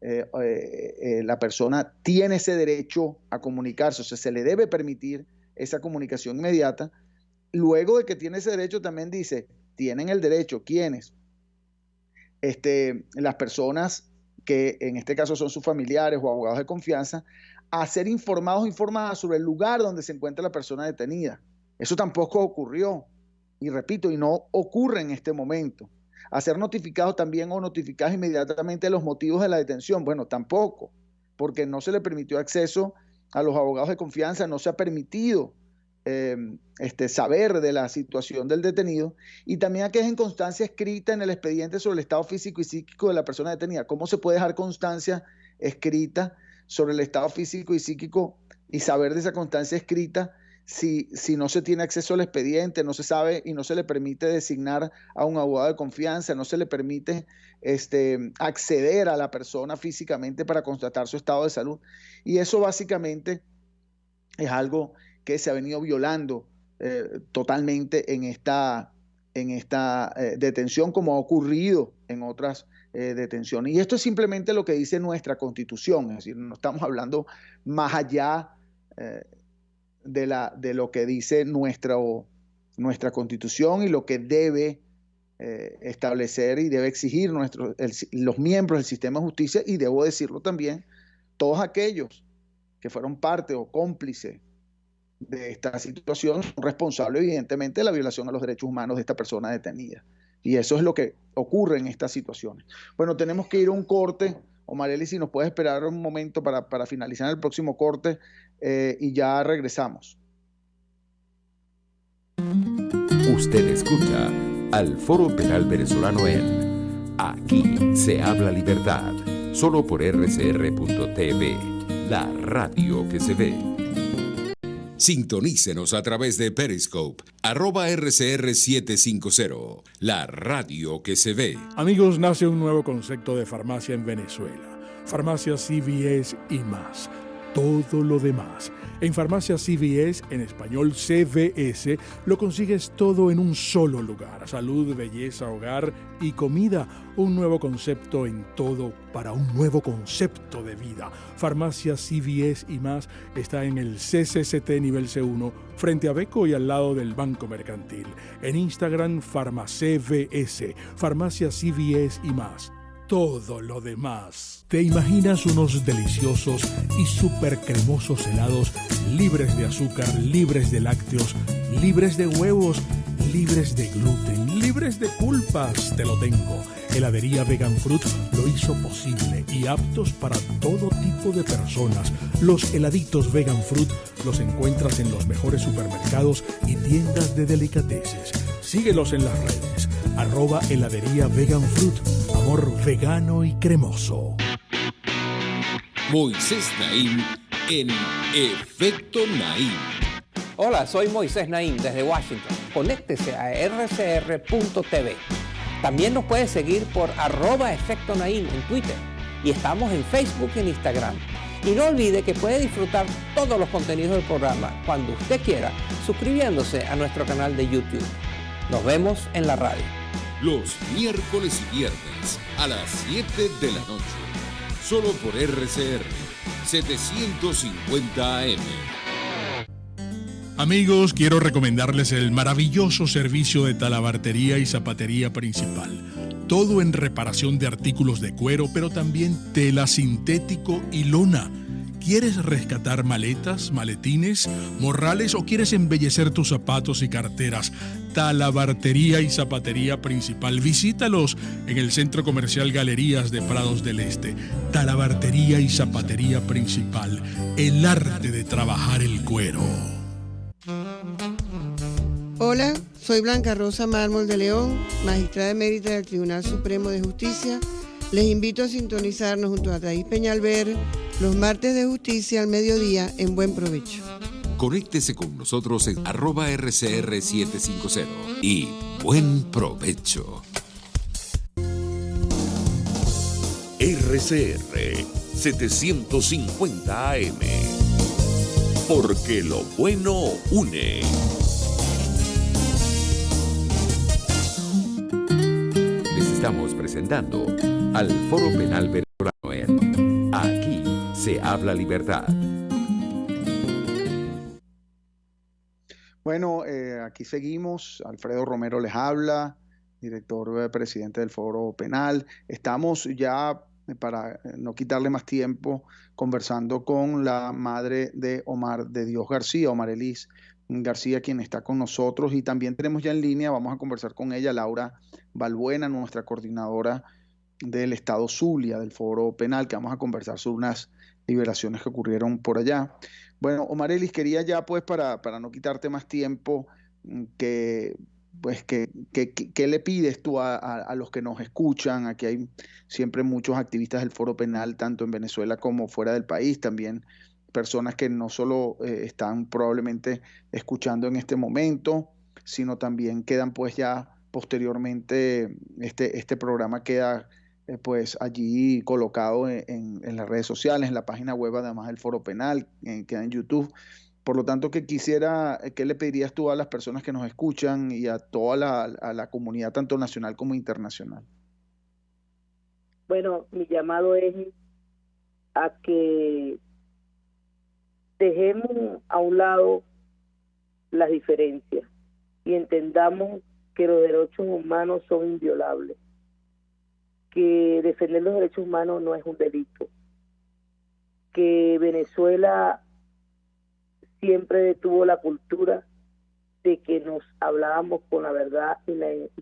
la persona tiene ese derecho a comunicarse, o sea, se le debe permitir esa comunicación inmediata. Luego de que tiene ese derecho, también dice, tienen el derecho, ¿quiénes? Las personas que en este caso son sus familiares o abogados de confianza, a ser informados o informadas sobre el lugar donde se encuentra la persona detenida. Eso tampoco ocurrió, y repito, y no ocurre en este momento. A ser notificados también o notificados inmediatamente de los motivos de la detención, bueno, tampoco, porque no se le permitió acceso a los abogados de confianza, no se ha permitido saber de la situación del detenido, y también a que dejen constancia escrita en el expediente sobre el estado físico y psíquico de la persona detenida. ¿Cómo se puede dejar constancia escrita sobre el estado físico y psíquico y saber de esa constancia escrita si no se tiene acceso al expediente, no se sabe y no se le permite designar a un abogado de confianza, no se le permite acceder a la persona físicamente para constatar su estado de salud? Y eso básicamente es algo que se ha venido violando totalmente en esta detención, como ha ocurrido en otras detenciones. Y esto es simplemente lo que dice nuestra Constitución, es decir, no estamos hablando más allá de lo que dice nuestra Constitución y lo que debe establecer y debe exigir los miembros del sistema de justicia, y debo decirlo también, todos aquellos que fueron parte o cómplice de esta situación son responsables evidentemente de la violación a los derechos humanos de esta persona detenida. Y eso es lo que ocurre en estas situaciones. Bueno, tenemos que ir a un corte. Omarely, si nos puedes esperar un momento para finalizar el próximo corte y ya regresamos. Usted escucha al Foro Penal Venezolano en Aquí se habla libertad, solo por rcr.tv, la radio que se ve. Sintonícenos a través de Periscope, @RCR750, la radio que se ve. Amigos, nace un nuevo concepto de farmacia en Venezuela. Farmacia CVS y más. Todo lo demás. En Farmacia CVS, en español CVS, lo consigues todo en un solo lugar. Salud, belleza, hogar y comida. Un nuevo concepto en todo para un nuevo concepto de vida. Farmacia CVS y más está en el CCCT nivel C1, frente a Beco y al lado del Banco Mercantil. En Instagram, FarmaCVS. Farmacia CVS y más. todo lo demás. ¿Te imaginas unos deliciosos y súper cremosos helados libres de azúcar, libres de lácteos, libres de huevos, libres de gluten, libres de culpas? Te lo tengo. Heladería Vegan Fruit lo hizo posible y aptos para todo tipo de personas. Los heladitos Vegan Fruit los encuentras en los mejores supermercados y tiendas de delicateces. Síguelos en las redes. @heladería Vegan Fruit. Amor vegano y cremoso. Moisés Naim en Efecto Naim. Hola, soy Moisés Naim desde Washington. Conéctese a rcr.tv. También nos puede seguir por @Efecto Naim en Twitter. Y estamos en Facebook y en Instagram. Y no olvide que puede disfrutar todos los contenidos del programa cuando usted quiera, suscribiéndose a nuestro canal de YouTube. Nos vemos en la radio. Los miércoles y viernes a las 7 de la noche. Solo por RCR 750 AM. Amigos, quiero recomendarles el maravilloso servicio de talabartería y zapatería principal. Todo en reparación de artículos de cuero, pero también tela, sintético y lona. ¿Quieres rescatar maletas, maletines, morrales o quieres embellecer tus zapatos y carteras? Talabartería y zapatería principal. Visítalos en el Centro Comercial Galerías de Prados del Este. Talabartería y zapatería principal. El arte de trabajar el cuero. Hola, soy Blanca Rosa Mármol de León, magistrada emérita del Tribunal Supremo de Justicia. Les invito a sintonizarnos junto a Thais Peñalver los martes de justicia al mediodía en Buen Provecho. Conéctese con nosotros en @RCR750 y buen provecho. RCR 750 AM. Porque lo bueno une. Les estamos presentando al Foro Penal Venezolano en Aquí se habla libertad. Bueno, aquí seguimos. Alfredo Romero les habla, director presidente del Foro Penal. Estamos ya, para no quitarle más tiempo, conversando con la madre de Omar de Dios García, Omar Elis García, quien está con nosotros, y también tenemos ya en línea, vamos a conversar con ella, Laura Balbuena, nuestra coordinadora del Estado Zulia, del Foro Penal, que vamos a conversar sobre unas liberaciones que ocurrieron por allá. Bueno, Omar Elis, quería ya, pues, para no quitarte más tiempo, ¿qué le pides tú a los que nos escuchan? Aquí hay siempre muchos activistas del Foro Penal, tanto en Venezuela como fuera del país, también personas que no solo están probablemente escuchando en este momento, sino también quedan, pues, ya posteriormente, este programa queda pues allí colocado en las redes sociales, en la página web además del Foro Penal, queda en YouTube. Por lo tanto, ¿qué le pedirías tú a las personas que nos escuchan y a toda la comunidad, tanto nacional como internacional? Bueno, mi llamado es a que dejemos a un lado las diferencias y entendamos que los derechos humanos son inviolables, que defender los derechos humanos no es un delito, que Venezuela siempre tuvo la cultura de que nos hablábamos con la verdad y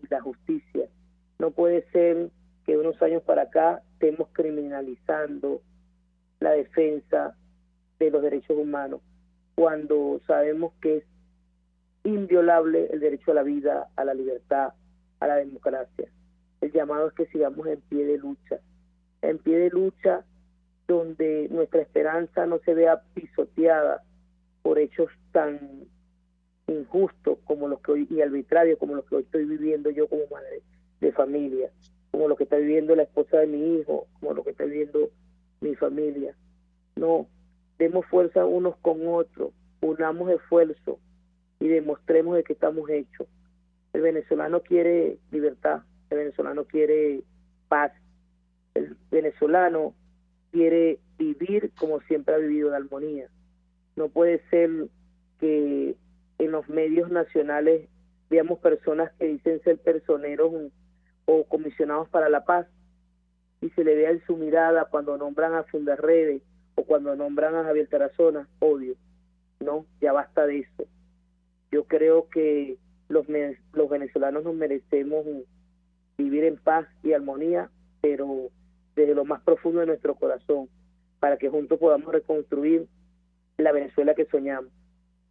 la justicia. No puede ser que unos años para acá estemos criminalizando la defensa de los derechos humanos, cuando sabemos que es inviolable el derecho a la vida, a la libertad, a la democracia. El llamado es que sigamos en pie de lucha donde nuestra esperanza no se vea pisoteada por hechos tan injustos como los que hoy, y arbitrarios como los que hoy estoy viviendo yo como madre de familia, como lo que está viviendo la esposa de mi hijo, como lo que está viviendo mi familia. No, demos fuerza unos con otros, unamos esfuerzos y demostremos de qué estamos hechos. El venezolano quiere libertad, el venezolano quiere paz, el venezolano quiere vivir como siempre ha vivido, en armonía. No puede ser que en los medios nacionales veamos personas que dicen ser personeros o comisionados para la paz y se le vea en su mirada cuando nombran a Fundarredes o cuando nombran a Javier Tarazona, odio. No, ya basta de eso. Yo creo que los venezolanos nos merecemos vivir en paz y armonía, pero desde lo más profundo de nuestro corazón, para que juntos podamos reconstruir la Venezuela que soñamos.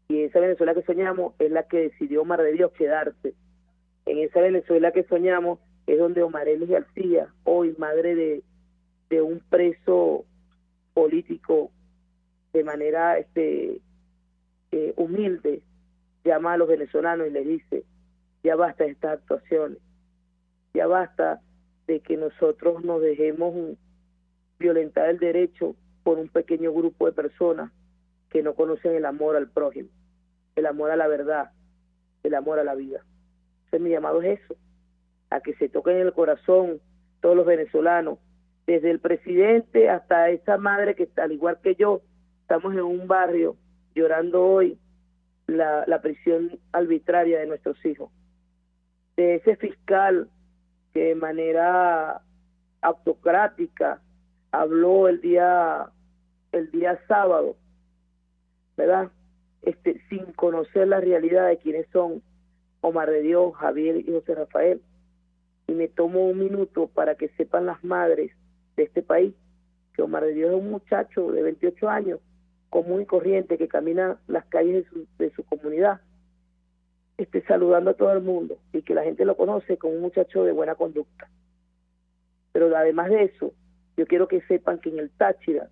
Y esa Venezuela que soñamos es la que decidió Omar de Dios quedarse. En esa Venezuela que soñamos es donde Omarelis García, hoy madre de un preso político, de manera humilde, llama a los venezolanos y les dice: ya basta de estas actuaciones, ya basta de que nosotros nos dejemos violentar el derecho por un pequeño grupo de personas que no conocen el amor al prójimo, el amor a la verdad, el amor a la vida. Entonces mi llamado es eso, a que se toquen en el corazón todos los venezolanos, desde el presidente hasta esa madre que, al igual que yo, estamos en un barrio llorando hoy la prisión arbitraria de nuestros hijos, de ese fiscal que de manera autocrática habló el día sábado, ¿verdad? Sin conocer la realidad de quiénes son Omar de Dios, Javier y José Rafael. Y me tomo un minuto para que sepan las madres de este país que Omar de Dios es un muchacho de 28 años, común y corriente, que camina las calles de su comunidad, saludando a todo el mundo, y que la gente lo conoce como un muchacho de buena conducta. Pero además de eso, yo quiero que sepan que en el Táchira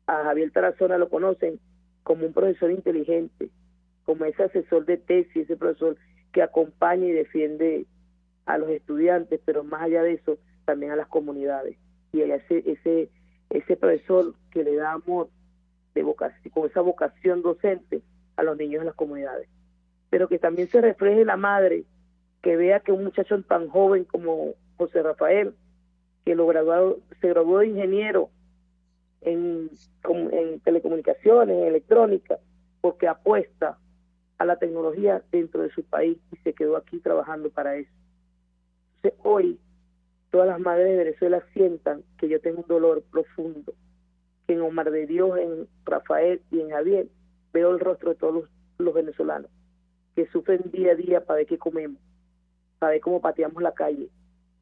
a Javier Tarazona lo conocen como un profesor inteligente, como ese asesor de tesis, ese profesor que acompaña y defiende a los estudiantes, pero más allá de eso, también a las comunidades. Y ese profesor que le da amor, con esa vocación docente a los niños en las comunidades. Pero que también se refleje la madre, que vea que un muchacho tan joven como José Rafael, que se graduó de ingeniero en telecomunicaciones, en electrónica, porque apuesta a la tecnología dentro de su país y se quedó aquí trabajando para eso. Entonces hoy todas las madres de Venezuela sientan que yo tengo un dolor profundo, que en Omar de Dios, en Rafael y en Javier veo el rostro de todos los venezolanos que sufren día a día para ver qué comemos, para ver cómo pateamos la calle,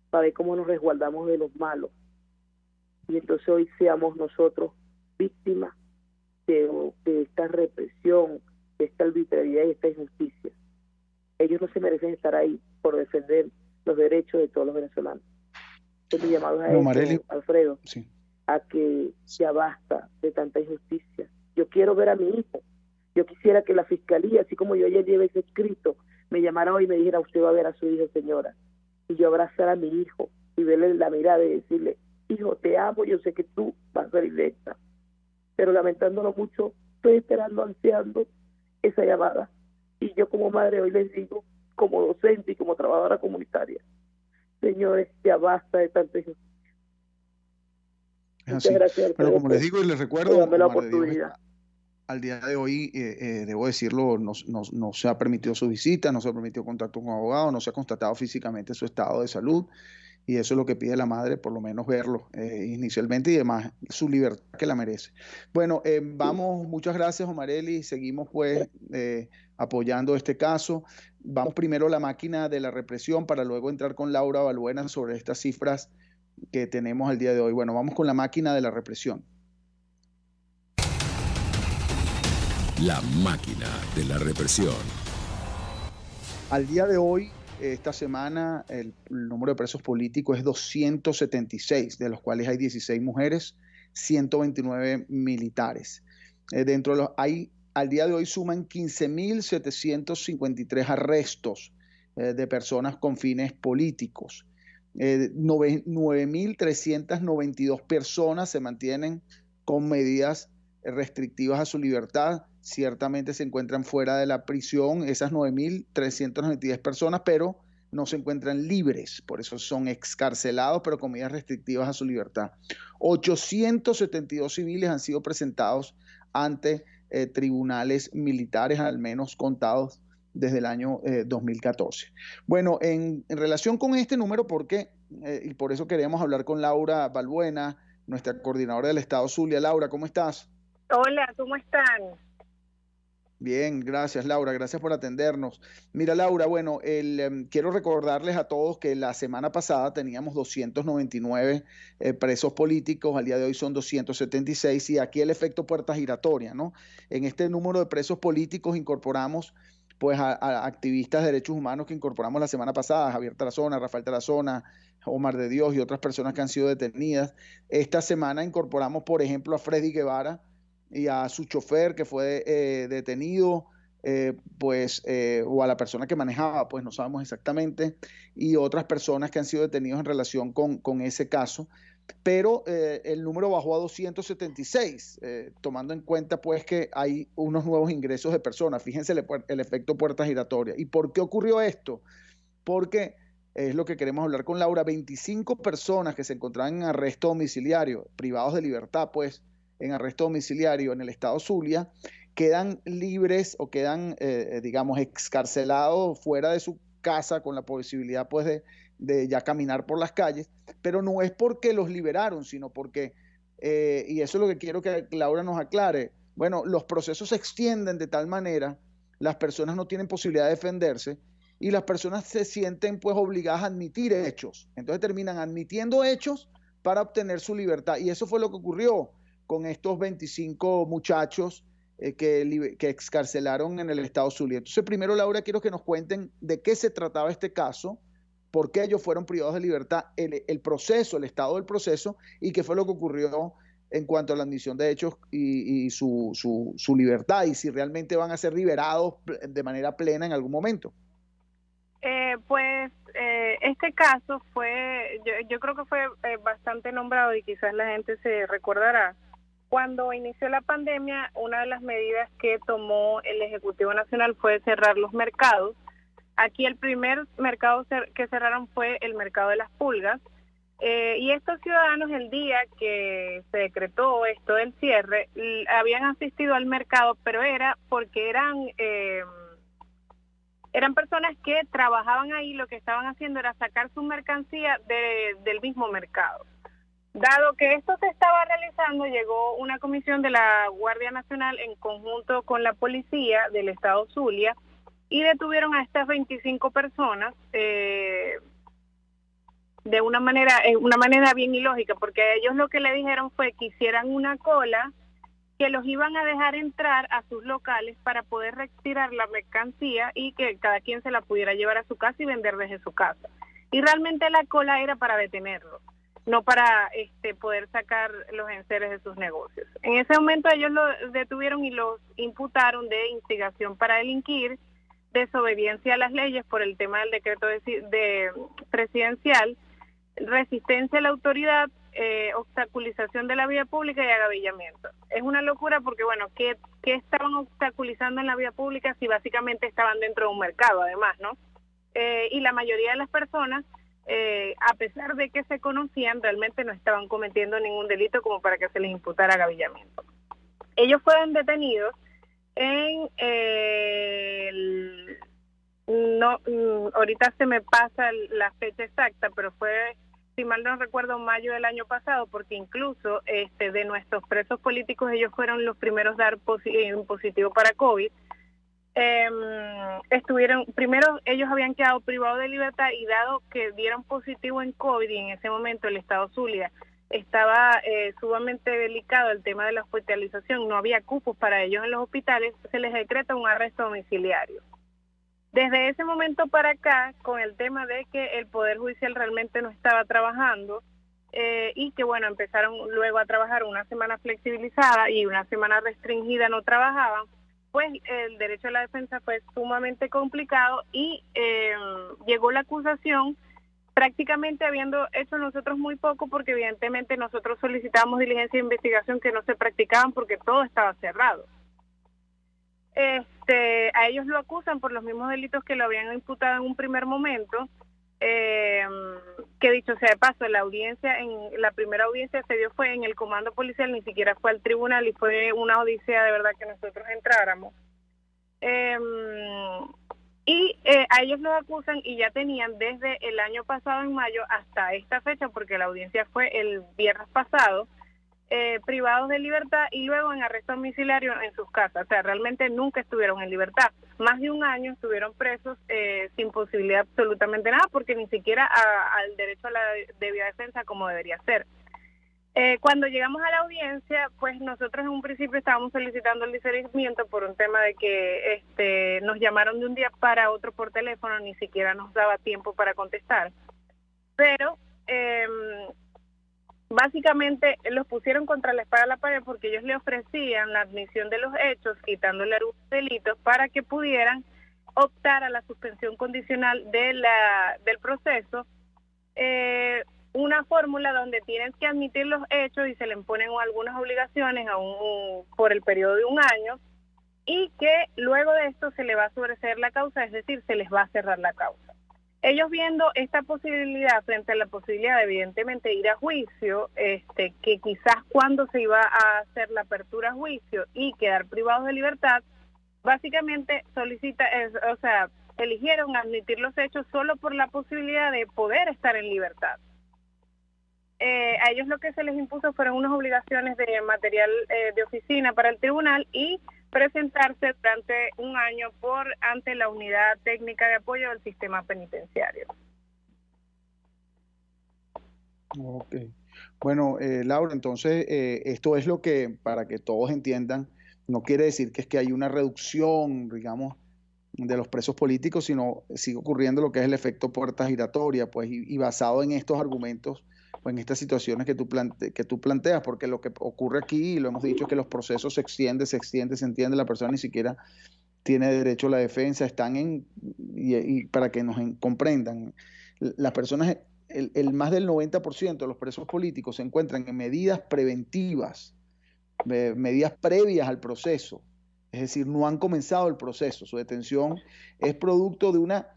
para ver cómo nos resguardamos de los malos. Y entonces hoy seamos nosotros víctimas de esta represión, de esta arbitrariedad y esta injusticia. Ellos no se merecen estar ahí por defender los derechos de todos los venezolanos. Entonces mi llamado a esto, Alfredo, sí, a que ya basta de tanta injusticia. Yo quiero ver a mi hijo. Yo quisiera que la fiscalía, así como yo ayer llevé ese escrito, me llamara hoy y me dijera: usted va a ver a su hijo, señora. Y yo abrazar a mi hijo y verle la mirada y decirle: hijo, te amo, yo sé que tú vas a salir de esta. Pero lamentándolo mucho, estoy esperando, ansiando esa llamada. Y yo como madre hoy les digo, como docente y como trabajadora comunitaria: señores, ya basta de tanta injusticia. Muchas gracias. Pero como les digo y les recuerdo, darme la oportunidad. Al día de hoy, debo decirlo, no se ha permitido su visita, no se ha permitido contacto con un abogado, no se ha constatado físicamente su estado de salud, y eso es lo que pide la madre, por lo menos verlo inicialmente, y además su libertad, que la merece. Bueno, vamos, muchas gracias, Omarelis, seguimos pues apoyando este caso. Vamos primero a la máquina de la represión para luego entrar con Laura Balbuena sobre estas cifras que tenemos al día de hoy. Bueno, vamos con la máquina de la represión. La máquina de la represión. Al día de hoy, esta semana, el número de presos políticos es 276, de los cuales hay 16 mujeres, 129 militares. Al día de hoy suman 15.753 arrestos de personas con fines políticos. 9.392 personas se mantienen con medidas restrictivas a su libertad. Ciertamente se encuentran fuera de la prisión esas 9.392 personas, pero no se encuentran libres, por eso son excarcelados, pero con medidas restrictivas a su libertad. 872 civiles han sido presentados ante tribunales militares, al menos contados desde el año 2014. Bueno, en relación con este número, y por eso queríamos hablar con Laura Balbuena, nuestra coordinadora del Estado Zulia. Laura, ¿cómo estás? Hola, ¿cómo están? Bien, gracias Laura, gracias por atendernos. Mira Laura, bueno, quiero recordarles a todos que la semana pasada teníamos 299 presos políticos, al día de hoy son 276 y aquí el efecto puerta giratoria, ¿no? En este número de presos políticos incorporamos pues a activistas de derechos humanos que incorporamos la semana pasada, Javier Tarazona, Rafael Tarazona, Omar de Dios y otras personas que han sido detenidas. Esta semana incorporamos, por ejemplo, a Freddy Guevara y a su chofer que fue detenido, o a la persona que manejaba, pues no sabemos exactamente, y otras personas que han sido detenidos en relación con ese caso. Pero el número bajó a 276, tomando en cuenta pues que hay unos nuevos ingresos de personas. Fíjense el efecto puerta giratoria. ¿Y por qué ocurrió esto? Porque es lo que queremos hablar con Laura. 25 personas que se encontraban en arresto domiciliario, privados de libertad, pues, en arresto domiciliario en el estado Zulia, quedan libres o quedan, digamos, excarcelados fuera de su casa con la posibilidad, pues, de ya caminar por las calles, pero no es porque los liberaron, sino porque, y eso es lo que quiero que Laura nos aclare, bueno, los procesos se extienden de tal manera, las personas no tienen posibilidad de defenderse, y las personas se sienten pues obligadas a admitir hechos, entonces terminan admitiendo hechos para obtener su libertad, y eso fue lo que ocurrió con estos 25 muchachos que excarcelaron en el estado Zulia. Entonces, primero, Laura, quiero que nos cuenten de qué se trataba este caso, por qué ellos fueron privados de libertad, el proceso, el estado del proceso, y qué fue lo que ocurrió en cuanto a la admisión de hechos y su libertad, y si realmente van a ser liberados de manera plena en algún momento. Este caso fue, yo creo que fue bastante nombrado y quizás la gente se recordará. Cuando inició la pandemia, una de las medidas que tomó el Ejecutivo Nacional fue cerrar los mercados. Aquí el primer mercado que cerraron fue el mercado de las pulgas. Y estos ciudadanos, el día que se decretó esto del cierre, habían asistido al mercado, pero era porque eran personas que trabajaban ahí, lo que estaban haciendo era sacar su mercancía del mismo mercado. Dado que esto se estaba realizando, llegó una comisión de la Guardia Nacional en conjunto con la policía del estado Zulia y detuvieron a estas 25 personas de una manera bien ilógica, porque a ellos lo que le dijeron fue que hicieran una cola, que los iban a dejar entrar a sus locales para poder retirar la mercancía y que cada quien se la pudiera llevar a su casa y vender desde su casa. Y realmente la cola era para detenerlos, no para poder sacar los enseres de sus negocios. En ese momento ellos lo detuvieron y los imputaron de instigación para delinquir, desobediencia a las leyes por el tema del decreto presidencial, resistencia a la autoridad, obstaculización de la vía pública y agavillamiento. Es una locura porque, bueno, ¿qué estaban obstaculizando en la vía pública si básicamente estaban dentro de un mercado, además, ¿no? Y la mayoría de las personas, a pesar de que se conocían, realmente no estaban cometiendo ningún delito como para que se les imputara agavillamiento. Ellos fueron detenidos en ahorita se me pasa la fecha exacta, pero fue, si mal no recuerdo, mayo del año pasado, porque incluso de nuestros presos políticos ellos fueron los primeros a dar un positivo para COVID. Primero ellos habían quedado privados de libertad y dado que dieron positivo en COVID y en ese momento el estado Zulia estaba sumamente delicado el tema de la hospitalización, no había cupos para ellos en los hospitales, se les decreta un arresto domiciliario. Desde ese momento para acá, con el tema de que el Poder Judicial realmente no estaba trabajando y que, bueno, empezaron luego a trabajar una semana flexibilizada y una semana restringida no trabajaban, pues el derecho a la defensa fue sumamente complicado y llegó la acusación prácticamente habiendo hecho nosotros muy poco porque evidentemente nosotros solicitábamos diligencia de investigación que no se practicaban porque todo estaba cerrado. A ellos lo acusan por los mismos delitos que lo habían imputado en un primer momento, que dicho sea de paso, la primera audiencia se dio fue en el comando policial, ni siquiera fue al tribunal y fue una odisea de verdad que nosotros entráramos. Y a ellos los acusan y ya tenían desde el año pasado en mayo hasta esta fecha, porque la audiencia fue el viernes pasado, privados de libertad y luego en arresto domiciliario en sus casas. O sea, realmente nunca estuvieron en libertad. Más de un año estuvieron presos sin posibilidad de absolutamente nada, porque ni siquiera al derecho a la debida defensa como debería ser. Cuando llegamos a la audiencia, pues nosotros en un principio estábamos solicitando el diferimiento por un tema de que nos llamaron de un día para otro por teléfono, ni siquiera nos daba tiempo para contestar. Pero básicamente los pusieron contra la espada de la pared porque ellos le ofrecían la admisión de los hechos, quitándole algunos delitos para que pudieran optar a la suspensión condicional del proceso, una fórmula donde tienen que admitir los hechos y se le imponen algunas obligaciones por el periodo de un año, y que luego de esto se le va a sobreseer la causa, es decir, se les va a cerrar la causa. Ellos viendo esta posibilidad frente a la posibilidad de evidentemente ir a juicio, que quizás cuando se iba a hacer la apertura a juicio y quedar privados de libertad, básicamente eligieron admitir los hechos solo por la posibilidad de poder estar en libertad. A ellos lo que se les impuso fueron unas obligaciones de material de oficina para el tribunal y presentarse durante un año ante la unidad técnica de apoyo del sistema penitenciario. Ok. Bueno, Laura, entonces esto es lo que, para que todos entiendan, no quiere decir que es que hay una reducción, digamos, de los presos políticos, sino sigue ocurriendo lo que es el efecto puerta giratoria, pues, y basado en estos argumentos, pues en estas situaciones que tú planteas, porque lo que ocurre aquí, y lo hemos dicho, es que los procesos se entiende, la persona ni siquiera tiene derecho a la defensa, y para que nos comprendan, las personas, el más del 90% de los presos políticos se encuentran en medidas preventivas, medidas previas al proceso, es decir, no han comenzado el proceso, su detención es producto de una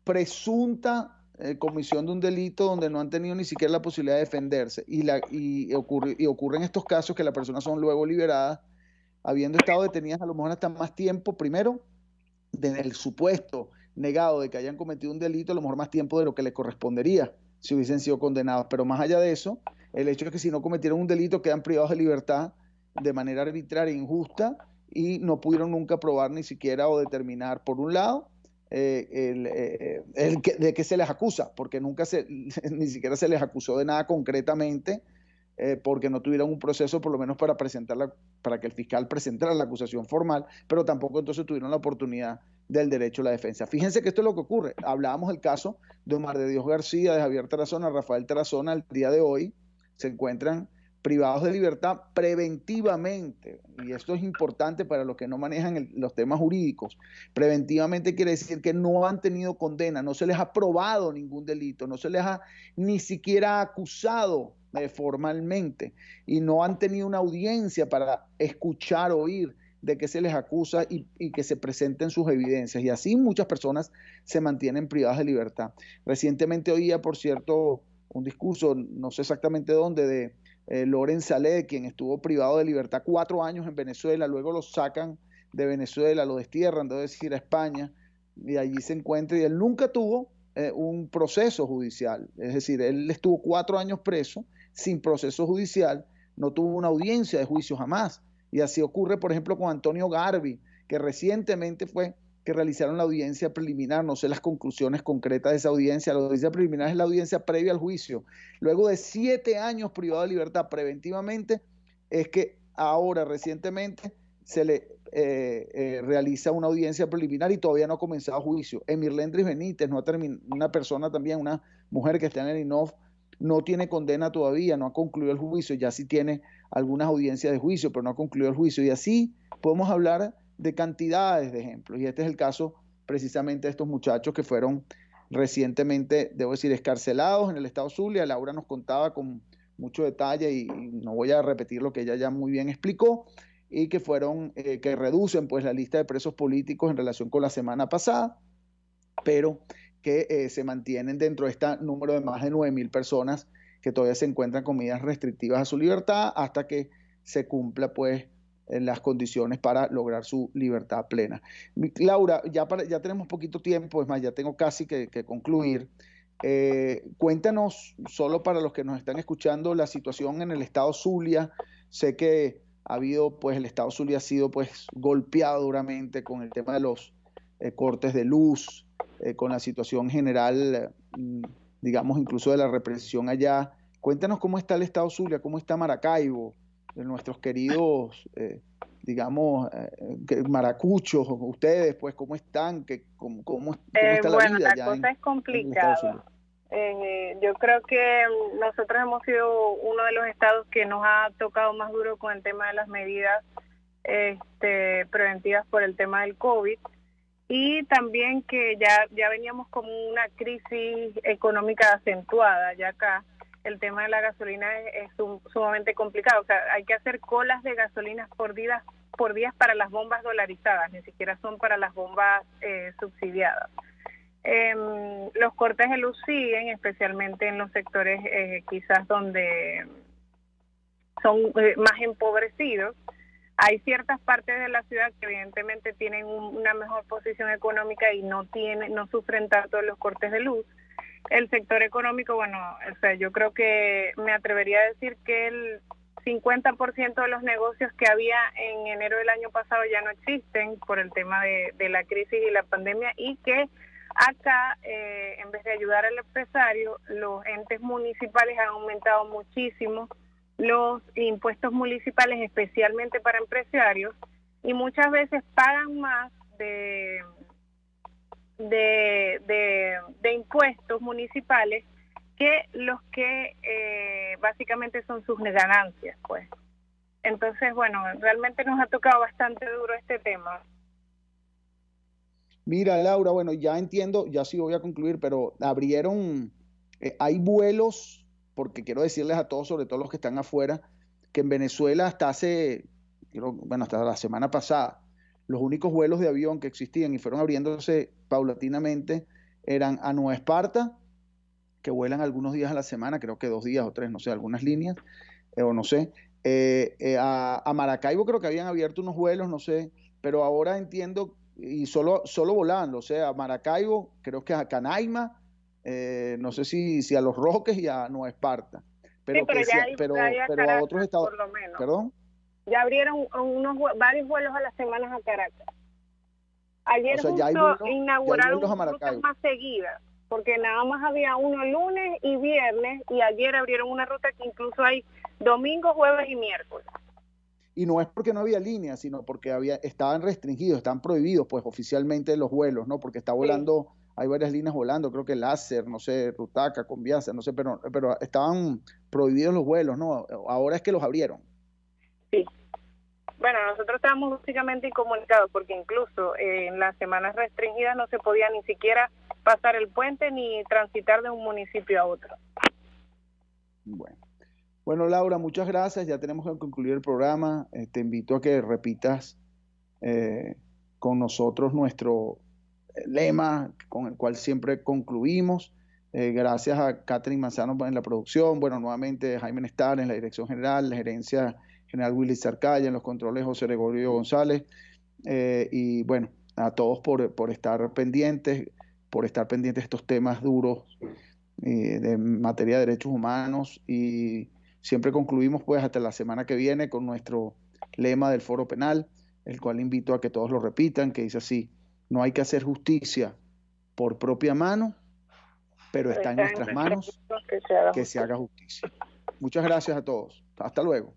presunta comisión de un delito donde no han tenido ni siquiera la posibilidad de defenderse, y ocurren estos casos que las personas son luego liberadas habiendo estado detenidas a lo mejor hasta más tiempo, primero del supuesto negado de que hayan cometido un delito, a lo mejor más tiempo de lo que les correspondería si hubiesen sido condenados, pero más allá de eso, el hecho es que si no cometieron un delito quedan privados de libertad de manera arbitraria e injusta y no pudieron nunca probar ni siquiera o determinar, por un lado, de qué se les acusa, porque ni siquiera se les acusó de nada concretamente, porque no tuvieron un proceso por lo menos para que el fiscal presentara la acusación formal, pero tampoco entonces tuvieron la oportunidad del derecho a la defensa. Fíjense que esto es lo que ocurre. Hablábamos del caso de Omar de Dios García, de Javier Tarazona, Rafael Tarazona, al día de hoy se encuentran privados de libertad preventivamente, y esto es importante para los que no manejan los temas jurídicos. Preventivamente quiere decir que no han tenido condena, no se les ha probado ningún delito, no se les ha ni siquiera acusado formalmente, y no han tenido una audiencia para escuchar, oír de qué se les acusa y que se presenten sus evidencias, y así muchas personas se mantienen privadas de libertad. Recientemente oía, por cierto, un discurso, no sé exactamente dónde, de Loren Saleh, quien estuvo privado de libertad 4 años en Venezuela, luego lo sacan de Venezuela, lo destierran, debo decir, a España, y allí se encuentra, y él nunca tuvo un proceso judicial, es decir, él estuvo 4 años preso, sin proceso judicial, no tuvo una audiencia de juicio jamás, y así ocurre, por ejemplo, con Antonio Garbi, que recientemente fue que realizaron la audiencia preliminar, no sé las conclusiones concretas de esa audiencia, la audiencia preliminar es la audiencia previa al juicio, luego de 7 años privado de libertad preventivamente, es que ahora recientemente se le realiza una audiencia preliminar y todavía no ha comenzado juicio. Emirlendris Benítez, una persona también, una mujer que está en el INOF, no tiene condena todavía, no ha concluido el juicio, ya sí tiene algunas audiencias de juicio, pero no ha concluido el juicio, y así podemos hablar de cantidades de ejemplos, y este es el caso precisamente de estos muchachos que fueron recientemente, debo decir, escarcelados en el estado Zulia. Laura nos contaba con mucho detalle, y no voy a repetir lo que ella ya muy bien explicó, y que fueron, que reducen pues la lista de presos políticos en relación con la semana pasada, pero que se mantienen dentro de este número de más de 9.000 personas que todavía se encuentran con medidas restrictivas a su libertad hasta que se cumpla pues las condiciones para lograr su libertad plena. Laura, ya tenemos poquito tiempo, es más, ya tengo casi que concluir. Cuéntanos, solo para los que nos están escuchando, la situación en el estado Zulia. Sé que el estado Zulia ha sido pues golpeado duramente con el tema de los cortes de luz, con la situación general, digamos, incluso de la represión allá. Cuéntanos cómo está el estado Zulia, cómo está Maracaibo, de nuestros queridos, maracuchos, ustedes, pues, ¿cómo están? ¿Cómo está la vida allá? La cosa es complicada. Yo creo que nosotros hemos sido uno de los estados que nos ha tocado más duro con el tema de las medidas preventivas por el tema del COVID, y también que ya veníamos con una crisis económica acentuada. Ya acá el tema de la gasolina es sumamente complicado. O sea, hay que hacer colas de gasolina por días para las bombas dolarizadas, ni siquiera son para las bombas subsidiadas. Los cortes de luz siguen, especialmente en los sectores quizás donde son más empobrecidos. Hay ciertas partes de la ciudad que evidentemente tienen una mejor posición económica y no sufren tanto los cortes de luz. El sector económico, yo creo que me atrevería a decir que el 50% de los negocios que había en enero del año pasado ya no existen por el tema de la crisis y la pandemia, y que acá, en vez de ayudar al empresario, los entes municipales han aumentado muchísimo los impuestos municipales, especialmente para empresarios, y muchas veces pagan más de impuestos municipales que los que básicamente son sus ganancias, pues. Entonces, realmente nos ha tocado bastante duro este tema. Mira, Laura, ya entiendo, ya sí voy a concluir, pero abrieron, hay vuelos, porque quiero decirles a todos, sobre todo los que están afuera, que en Venezuela hasta la semana pasada, los únicos vuelos de avión que existían y fueron abriéndose paulatinamente eran a Nueva Esparta, que vuelan algunos días a la semana, creo que 2 días o 3, no sé, algunas líneas, o no sé. A Maracaibo creo que habían abierto unos vuelos, no sé, pero ahora entiendo, y solo volando, o sea, a Maracaibo, creo que a Canaima, no sé si a Los Roques y a Nueva Esparta, pero a otros estados, por lo menos. ¿Perdón? Ya abrieron varios vuelos a las semanas a Caracas. Ayer inauguraron rutas más seguidas, porque nada más había uno lunes y viernes, y ayer abrieron una ruta que incluso hay domingo, jueves y miércoles. Y no es porque no había líneas, sino porque estaban restringidos, están prohibidos pues oficialmente los vuelos, ¿no? Porque está volando, sí. Hay varias líneas volando, creo que Láser, no sé, Rutaca, Conviasa, no sé, pero estaban prohibidos los vuelos, ¿no? Ahora es que los abrieron. Sí. Nosotros estábamos básicamente incomunicados, porque incluso en las semanas restringidas no se podía ni siquiera pasar el puente ni transitar de un municipio a otro. Bueno, Laura, muchas gracias. Ya tenemos que concluir el programa. Te invito a que repitas con nosotros nuestro lema con el cual siempre concluimos. Gracias a Catherine Manzano en la producción. Nuevamente Jaime Nestar en la dirección general, la gerencia general Willy Zarcaya, en los controles José Gregorio González. Y a todos por estar pendientes, de estos temas duros de materia de derechos humanos, y siempre concluimos pues hasta la semana que viene con nuestro lema del Foro Penal, el cual invito a que todos lo repitan, que dice así: no hay que hacer justicia por propia mano, pero está en nuestras manos que se haga justicia. Muchas gracias a todos. Hasta luego.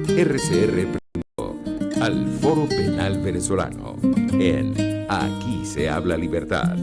RCR presentó al Foro Penal Venezolano en Aquí se habla libertad.